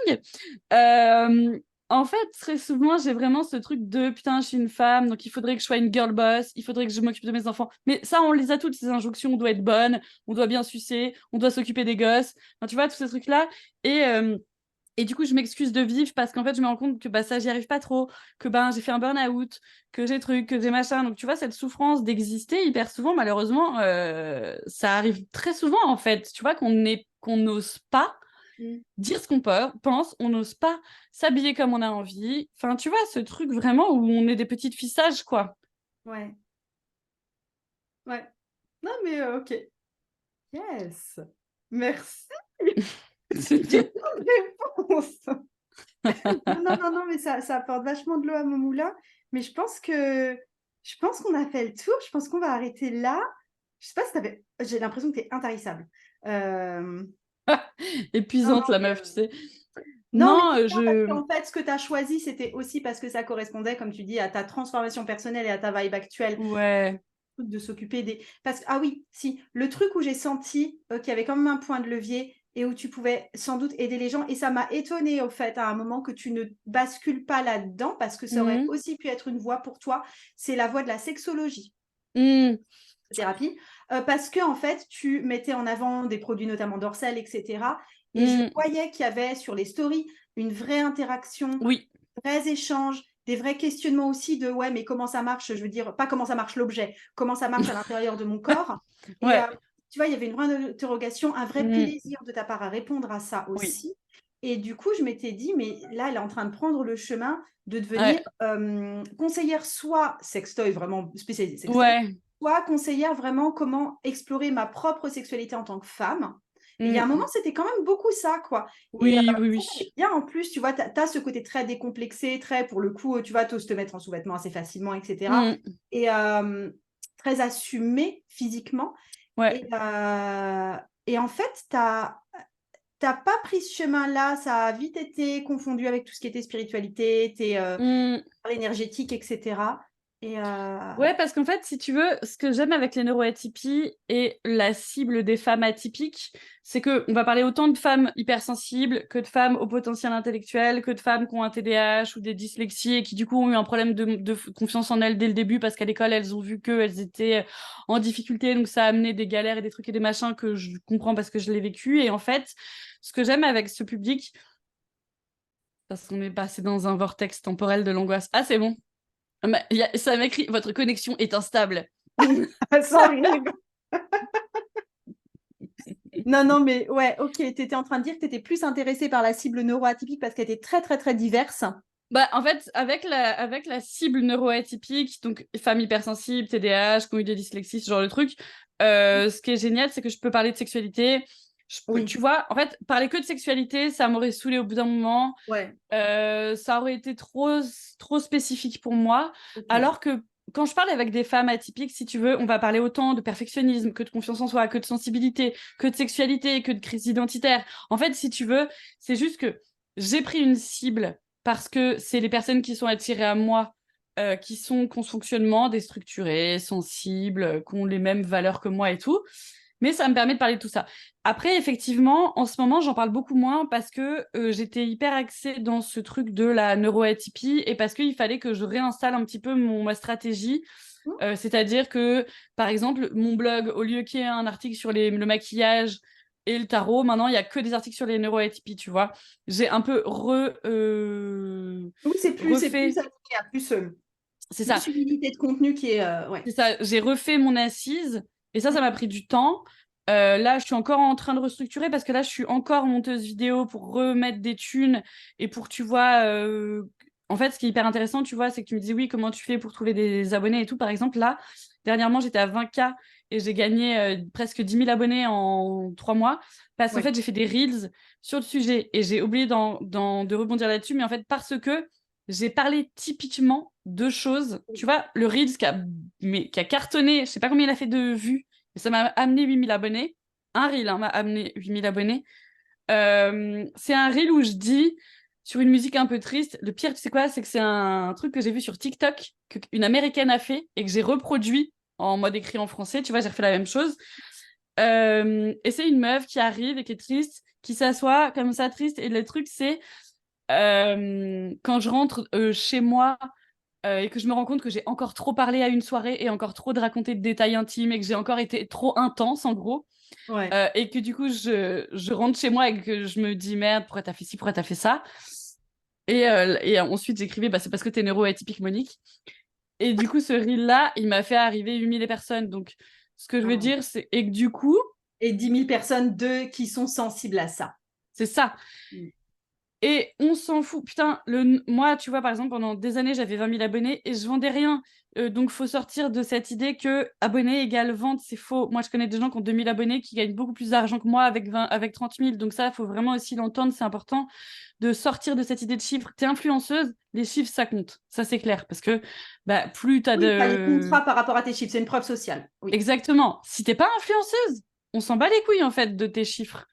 Hem, En fait, très souvent, j'ai vraiment ce truc de: «Putain, je suis une femme, donc il faudrait que je sois une girl boss, il faudrait que je m'occupe de mes enfants». Mais ça, on les a toutes ces injonctions, on doit être bonne, on doit bien sucer, on doit s'occuper des gosses. Enfin, tu vois, tous ces trucs-là et et du coup, je m'excuse de vivre parce qu'en fait, je me rends compte que, bah, ça, j'y arrive pas trop, que, ben, j'ai fait un burn-out, que j'ai truc, que j'ai machin. Donc, tu vois, cette souffrance d'exister, hyper souvent, malheureusement, ça arrive très souvent, en fait. Tu vois, qu'on n'ose pas Mmh. dire ce qu'on pense, on n'ose pas s'habiller comme on a envie. Enfin, tu vois, ce truc vraiment où on est des petites filles sages, quoi. Ouais, ouais. Non mais OK. Yes! Merci! J'ai plein de réponses! Non, non, non, non, mais ça apporte vachement de l'eau à mon moulin, mais je pense qu'on a fait le tour, je pense qu'on va arrêter là. Je sais pas si tu avais j'ai l'impression que tu es intarissable. Hem, non, Épuisante, non, la mais meuf, tu sais. non, mais Non, c'est bien parce je qu'en fait, ce que tu as choisi, c'était aussi parce que ça correspondait, comme tu dis, à ta transformation personnelle et à ta vibe actuelle. ouais. De s'occuper des parce que ah oui, si, le truc où j'ai senti, qu'il y avait quand même un point de levier et où tu pouvais sans doute aider les gens et ça m'a étonnée au fait à un moment que tu ne bascules pas là-dedans parce que ça aurait Mmh. aussi pu être une voie pour toi, c'est la voie de la sexologie, Mmh. thérapie, parce qu'en fait, tu mettais en avant des produits notamment Dorsel et cetera et je Mmh. voyais qu'il y avait sur les stories une vraie interaction, Oui. vrais échanges, des vrais questionnements aussi de: «Ouais, mais comment ça marche?» je veux dire, pas comment ça marche l'objet, comment ça marche à l'intérieur de mon corps et Ouais. tu vois, il y avait une vraie interrogation, un vrai Mmh. plaisir de ta part à répondre à ça Oui. aussi et du coup, je m'étais dit: «Mais là, elle est en train de prendre le chemin de devenir, Ouais. conseillère soit sextoy, vraiment spécialisée sextoy, Ouais. soit conseillère vraiment comment explorer ma propre sexualité en tant que femme» et il y a un Mmh. moment, c'était quand même beaucoup ça, quoi et Oui, oui, ça, oui. j'aimais bien en plus, tu vois, tu as ce côté très décomplexé, très pour le coup, tu vois, tu oses te mettre en sous-vêtements assez facilement et cetera Mmh. et très assumé physiquement Ouais. et en fait, tu as pas pris ce chemin-là, ça a vite été confondu avec tout ce qui était spiritualité, tes, Mmh. énergétique et cetera Et Ouais, parce qu'en fait, si tu veux, ce que j'aime avec les neuroatypies et la cible des femmes atypiques, c'est que on va parler autant de femmes hypersensibles que de femmes au potentiel intellectuel, que de femmes qui ont un TDAH ou des dyslexies et qui du coup ont eu un problème de confiance en elles dès le début parce qu'à l'école, elles ont vu qu'elles étaient en difficulté, donc ça a amené des galères et des trucs et des machins que je comprends parce que je l'ai vécu. Et en fait, ce que j'aime avec ce public, parce qu'on est passé dans un vortex temporel de l'angoisse. Ah, c'est bon. Ça m'écrit, votre connexion est instable. c'est horrible. Non, non, mais ouais, ok, tu étais en train de dire que tu étais plus intéressée par la cible neuroatypique parce qu'elle était très, très, très diverse. Bah, en fait, avec la cible neuroatypique, donc femmes hypersensibles, TDAH, qui ont eu des dyslexies, ce genre de truc, ce qui est génial, c'est que je peux parler de sexualité. Oui, Tu vois, en fait, parler que de sexualité, ça m'aurait saoulé au bout d'un moment. ouais, Ça aurait été trop spécifique pour moi. ok. Alors que quand je parle avec des femmes atypiques, si tu veux, on va parler autant de perfectionnisme que de confiance en soi, que de sensibilité, que de sexualité, que de crise identitaire. En fait, si tu veux, c'est juste que j'ai pris une cible parce que c'est les personnes qui sont attirées à moi, qui ont ce fonctionnement déstructuré, sensibles, qui ont les mêmes valeurs que moi et tout. Mais ça me permet de parler de tout ça. Après, effectivement, en ce moment, j'en parle beaucoup moins parce que j'étais hyper axée dans ce truc de la neuroatypie et parce qu'il fallait que je réinstalle un petit peu ma stratégie. Hmm. C'est-à-dire que, par exemple, mon blog, au lieu qu'il y ait un article sur le maquillage et le tarot, maintenant, il n'y a que des articles sur les neuroatypies, tu vois. J'ai un peu Oui, c'est plus refait... aligné à plus C'est ça. plus une unité de contenu qui est ouais. C'est ça, j'ai refait mon assise et ça m'a pris du temps. Là, je suis encore en train de restructurer parce que là, je suis encore monteuse vidéo pour remettre des thunes et pour, tu vois, en fait, ce qui est hyper intéressant, tu vois, c'est que tu me dis, oui, comment tu fais pour trouver des abonnés et tout. Par exemple, là, dernièrement, j'étais à 20K et j'ai gagné presque 10 000 abonnés en 3 mois parce qu'en Ouais. fait, j'ai fait des reels sur le sujet et j'ai oublié de rebondir là-dessus, mais en fait, parce que j'ai parlé typiquement de choses. Tu vois, le Reels qui a cartonné, je sais pas combien il a fait de vues, mais ça m'a amené 8000 abonnés. Un Reel m'a amené 8000 abonnés. C'est un Reel où je dis, sur une musique un peu triste, le pire, tu sais quoi, c'est que c'est un truc que j'ai vu sur TikTok, qu'une Américaine a fait et que j'ai reproduit en mode écrit en français. Tu vois, j'ai refait la même chose. Et c'est une meuf qui arrive et qui est triste, qui s'assoit comme ça, triste. Et le truc, c'est quand je rentre chez moi et que je me rends compte que j'ai encore trop parlé à une soirée et encore trop de raconter de détails intimes et que j'ai encore été trop intense en gros Ouais. et que du coup je rentre chez moi et que je me dis merde pourquoi t'as fait ci, pourquoi t'as fait ça et ensuite j'écrivais bah, c'est parce que t'es neuroatypique Monique et du coup ce reel là il m'a fait arriver 8000 personnes donc ce que je veux Ah. dire c'est et que du coup Et 10 000 personnes qui sont sensibles à ça. c'est ça. Mm. Et on s'en fout. Putain, moi, tu vois, par exemple, pendant des années, j'avais 20 000 abonnés et je vendais rien. Donc, faut sortir de cette idée que abonnés égale vente, c'est faux. Moi, je connais des gens qui ont 2000 abonnés qui gagnent beaucoup plus d'argent que moi avec 30 000. Donc, ça, il faut vraiment aussi l'entendre. C'est important de sortir de cette idée de chiffres. T'es influenceuse, les chiffres, ça compte. Ça, c'est clair. Parce que bah, plus t'as Oui, tu as les de... contrats par rapport à tes chiffres, c'est une preuve sociale. Oui. Exactement. Si t'es pas influenceuse, on s'en bat les couilles, en fait, de tes chiffres.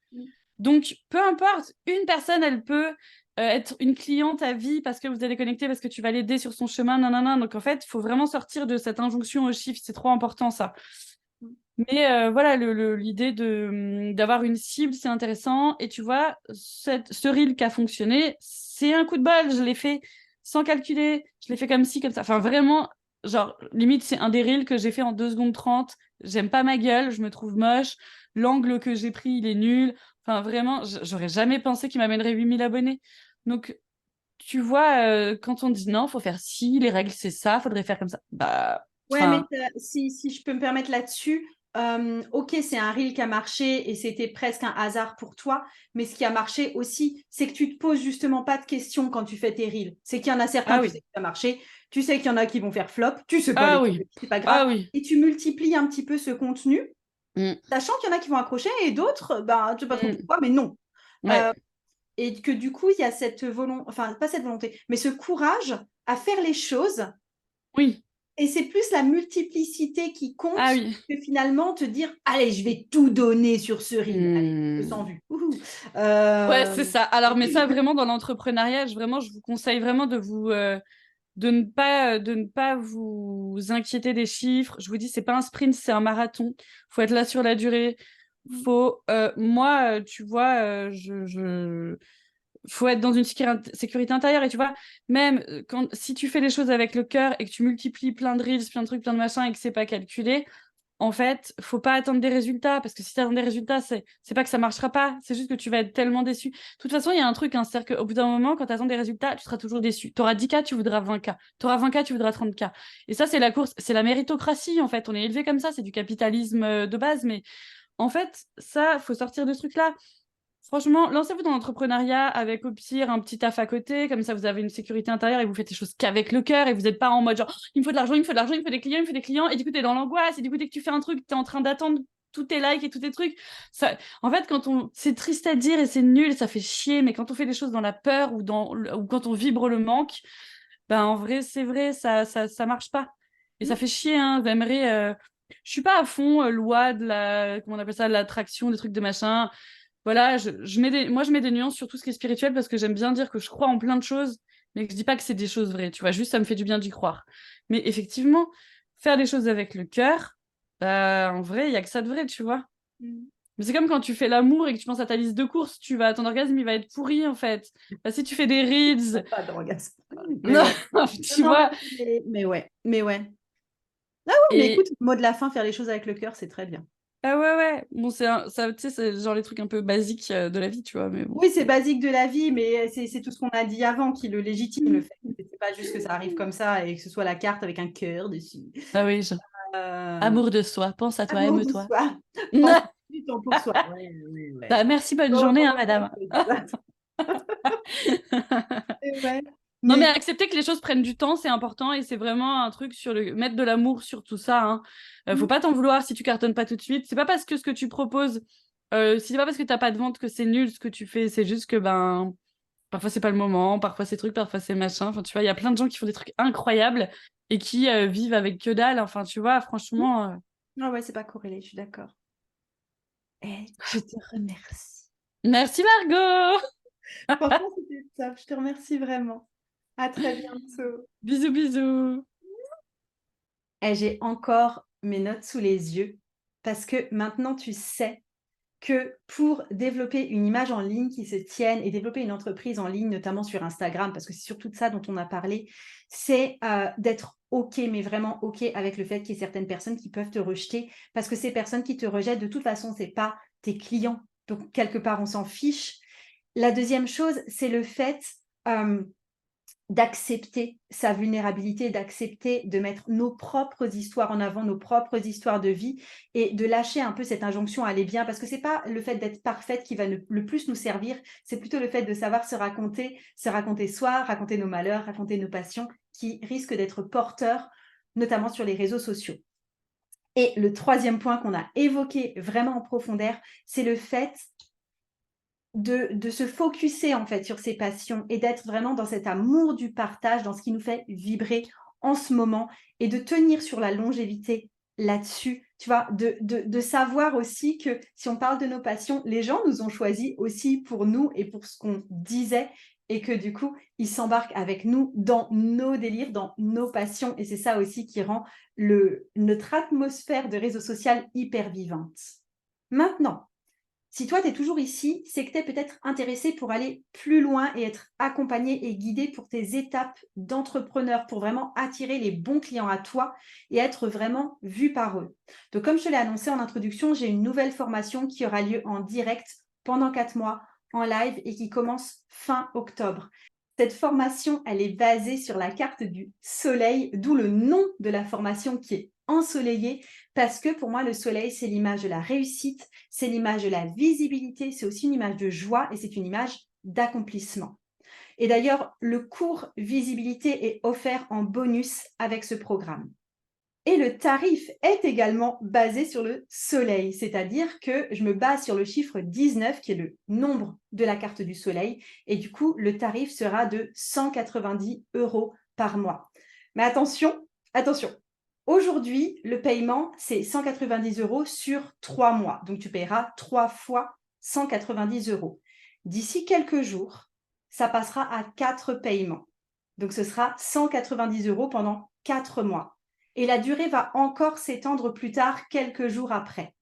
Donc, peu importe, une personne, elle peut être une cliente à vie parce que vous allez connecter, parce que tu vas l'aider sur son chemin, nanana. Donc, en fait, il faut vraiment sortir de cette injonction au chiffre. C'est trop important, ça. Mais voilà, l'idée d'avoir une cible, c'est intéressant. Et tu vois, ce reel qui a fonctionné, c'est un coup de balle. Je l'ai fait sans calculer. Je l'ai fait comme ci, comme ça. Enfin, vraiment, genre, limite, c'est un des reels que j'ai fait en 2 secondes 30. J'aime pas ma gueule, je me trouve moche. L'angle que j'ai pris, il est nul. Enfin, vraiment, j'aurais jamais pensé qu'il m'amènerait 8000 abonnés. Donc, tu vois, quand on dit non, faut faire ci, les règles, c'est ça, faudrait faire comme ça. Bah, Ouais, mais enfin, si je peux me permettre là-dessus, ok, c'est un reel qui a marché et c'était presque un hasard pour toi, mais ce qui a marché aussi, c'est que tu te poses justement pas de questions quand tu fais tes reels. C'est qu'il y en a certains, ah tu sais oui, que ça a marché, tu sais qu'il y en a qui vont faire flop, tu sais pas ah les oui, c'est pas grave, ah oui. et tu multiplies un petit peu ce contenu, Mm, sachant qu'il y en a qui vont accrocher et d'autres, ben, tu sais pas trop mm. pourquoi, mais non. Ouais, Et que du coup, il y a cette volonté, enfin, pas cette volonté, mais ce courage à faire les choses. oui, Et c'est plus la multiplicité qui ah compte oui. que finalement te dire, allez, je vais tout donner sur ce reel. Allez, 200 Hmm. vues. Ouhou. Ouais, Euh, c'est ça. Alors, mais ça, vraiment, dans l'entrepreneuriat, je vous conseille vraiment de vous de ne pas vous inquiéter des chiffres. Je vous dis, c'est pas un sprint, c'est un marathon. Faut être là sur la durée. Moi, tu vois, faut être dans une sécurité intérieure. Et tu vois, même si tu fais les choses avec le cœur et que tu multiplies plein de reels, plein de trucs, plein de machins et que c'est pas calculé, en fait, faut pas attendre des résultats, parce que si tu attends des résultats, c'est pas que ça marchera pas, c'est juste que tu vas être tellement déçu. De toute façon, il y a un truc, hein, c'est-à-dire qu'au bout d'un moment, quand tu attends des résultats, tu seras toujours déçu. Tu auras 10K, tu voudras 20K. Tu auras 20K, tu voudras 30K. Et ça, c'est la course, c'est la méritocratie, en fait. On est élevé comme ça, c'est du capitalisme de base, mais en fait, ça, faut sortir de ce truc-là. Franchement, lancez-vous dans l'entrepreneuriat avec au pire un petit taf à côté, comme ça vous avez une sécurité intérieure et vous faites les choses qu'avec le cœur et vous n'êtes pas en mode genre il me faut de l'argent, il me faut de l'argent, il me faut des clients, il me faut des clients et du coup t'es dans l'angoisse et du coup dès que tu fais un truc, t'es en train d'attendre tous tes likes et tous tes trucs. Ça... En fait, c'est triste à dire et c'est nul, ça fait chier, mais quand on fait les choses dans la peur ou quand on vibre le manque, ben en vrai, c'est vrai, ça marche pas. Et ça fait chier, hein, j'aimerais... Je suis pas à fond loi de la... Comment on appelle ça? De l'attraction, des trucs de machin. Voilà, moi, je mets des nuances sur tout ce qui est spirituel parce que j'aime bien dire que je crois en plein de choses, mais que je dis pas que c'est des choses vraies, tu vois, juste ça me fait du bien d'y croire. Mais effectivement, faire les choses avec le cœur, bah, en vrai, il y a que ça de vrai, tu vois. Mm. Mais c'est comme quand tu fais l'amour et que tu penses à ta liste de courses, ton orgasme, il va être pourri, en fait. Bah, si tu fais des reads, Pas d'orgasme. Mais non, ouais. Non, tu non, vois. mais ouais. Mais ouais. Ah oui, mais Et, écoute, mot de la fin, faire les choses avec le cœur, c'est très bien. ah ouais, ouais, bon, ça, tu sais, c'est genre les trucs un peu basiques de la vie, tu vois, mais bon. Oui, c'est basique de la vie, mais c'est tout ce qu'on a dit avant qui le légitime, le fait. C'est pas juste que ça arrive comme ça et que ce soit la carte avec un cœur dessus. Ah oui, Euh, amour de soi, pense à toi, Amour de aime-toi. soi. Prends du temps pour soi. Ouais, ouais, ouais. Bah, merci, bonne Oh, journée, hein, comment ça madame. fait ça. C'est vrai. Non, mais Mais accepter que les choses prennent du temps, c'est important et c'est vraiment un truc sur mettre de l'amour sur tout ça, hein. Faut pas t'en vouloir si tu cartonnes pas tout de suite. C'est pas parce que ce que tu proposes, si c'est pas parce que t'as pas de vente que c'est nul ce que tu fais. C'est juste que ben parfois c'est pas le moment, parfois c'est truc, parfois c'est machin. Enfin, tu vois, il y a plein de gens qui font des trucs incroyables et qui vivent avec que dalle. Enfin, tu vois, franchement. ah ouais, c'est pas corrélé, je suis d'accord. Eh, je te remercie. Merci Margot. Franchement, c'était top. Je te remercie vraiment. À très bientôt. Bisous, bisous. Et j'ai encore mes notes sous les yeux parce que maintenant tu sais que pour développer une image en ligne qui se tienne et développer une entreprise en ligne, notamment sur Instagram, parce que c'est surtout de ça dont on a parlé, c'est d'être OK, mais vraiment OK avec le fait qu'il y ait certaines personnes qui peuvent te rejeter, parce que ces personnes qui te rejettent, de toute façon, ce n'est pas tes clients. Donc, quelque part, on s'en fiche. La deuxième chose, c'est le fait d'accepter sa vulnérabilité, d'accepter de mettre nos propres histoires en avant, nos propres histoires de vie et de lâcher un peu cette injonction à aller bien parce que c'est pas le fait d'être parfaite qui va le plus nous servir, c'est plutôt le fait de savoir se raconter soi, raconter nos malheurs, raconter nos passions qui risquent d'être porteurs, notamment sur les réseaux sociaux. Et le troisième point qu'on a évoqué vraiment en profondeur, c'est le fait de se focuser en fait sur ses passions et d'être vraiment dans cet amour du partage, dans ce qui nous fait vibrer en ce moment et de tenir sur la longévité là-dessus, tu vois, de savoir aussi que si on parle de nos passions, les gens nous ont choisis aussi pour nous et pour ce qu'on disait et que du coup, ils s'embarquent avec nous dans nos délires, dans nos passions et c'est ça aussi qui rend notre atmosphère de réseau social hyper vivante. Maintenant, si toi, tu es toujours ici, c'est que tu es peut-être intéressé pour aller plus loin et être accompagné et guidé pour tes étapes d'entrepreneur, pour vraiment attirer les bons clients à toi et être vraiment vu par eux. Donc, comme je te l'ai annoncé en introduction, j'ai une nouvelle formation qui aura lieu en direct pendant 4 mois en live et qui commence fin octobre. Cette formation, elle est basée sur la carte du soleil, d'où le nom de la formation qui est ensoleillée, parce que pour moi, le soleil, c'est l'image de la réussite, c'est l'image de la visibilité, c'est aussi une image de joie et c'est une image d'accomplissement. Et d'ailleurs, le cours visibilité est offert en bonus avec ce programme. Et le tarif est également basé sur le soleil, c'est-à-dire que je me base sur le chiffre 19 qui est le nombre de la carte du soleil et du coup, le tarif sera de 190 € par mois. Mais attention, attention, aujourd'hui, le paiement, c'est 190 € sur 3 mois. Donc, tu paieras 3 fois 190 €. D'ici quelques jours, ça passera à 4 paiements. Donc, ce sera 190 € pendant 4 mois. Et la durée va encore s'étendre plus tard, quelques jours après.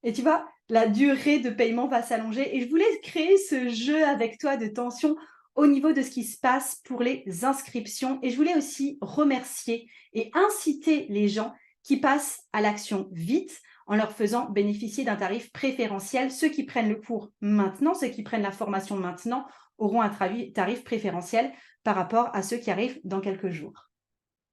Et tu vois, la durée de paiement va s'allonger. Et je voulais créer ce jeu avec toi de tension au niveau de ce qui se passe pour les inscriptions. Et je voulais aussi remercier et inciter les gens qui passent à l'action vite en leur faisant bénéficier d'un tarif préférentiel. Ceux qui prennent le cours maintenant, ceux qui prennent la formation maintenant, auront un tarif préférentiel par rapport à ceux qui arrivent dans quelques jours.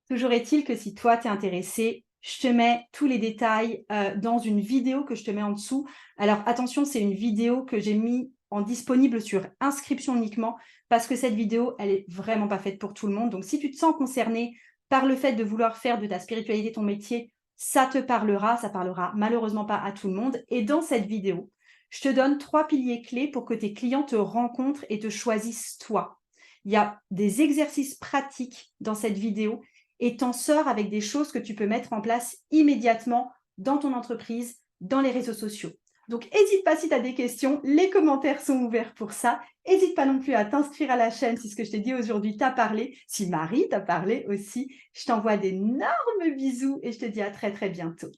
Toujours est-il que si toi, tu es intéressé, je te mets tous les détails dans une vidéo que je te mets en dessous. Alors attention, c'est une vidéo que j'ai mis en disponible sur inscription uniquement parce que cette vidéo, elle est vraiment pas faite pour tout le monde. Donc si tu te sens concerné par le fait de vouloir faire de ta spiritualité ton métier, ça te parlera, ça parlera malheureusement pas à tout le monde. Et dans cette vidéo, je te donne 3 piliers clés pour que tes clients te rencontrent et te choisissent toi. Il y a des exercices pratiques dans cette vidéo et t'en sors avec des choses que tu peux mettre en place immédiatement dans ton entreprise, dans les réseaux sociaux. Donc, n'hésite pas si tu as des questions, les commentaires sont ouverts pour ça. N'hésite pas non plus à t'inscrire à la chaîne si ce que je t'ai dit aujourd'hui t'a parlé, si Marie t'a parlé aussi. Je t'envoie d'énormes bisous et je te dis à très très bientôt.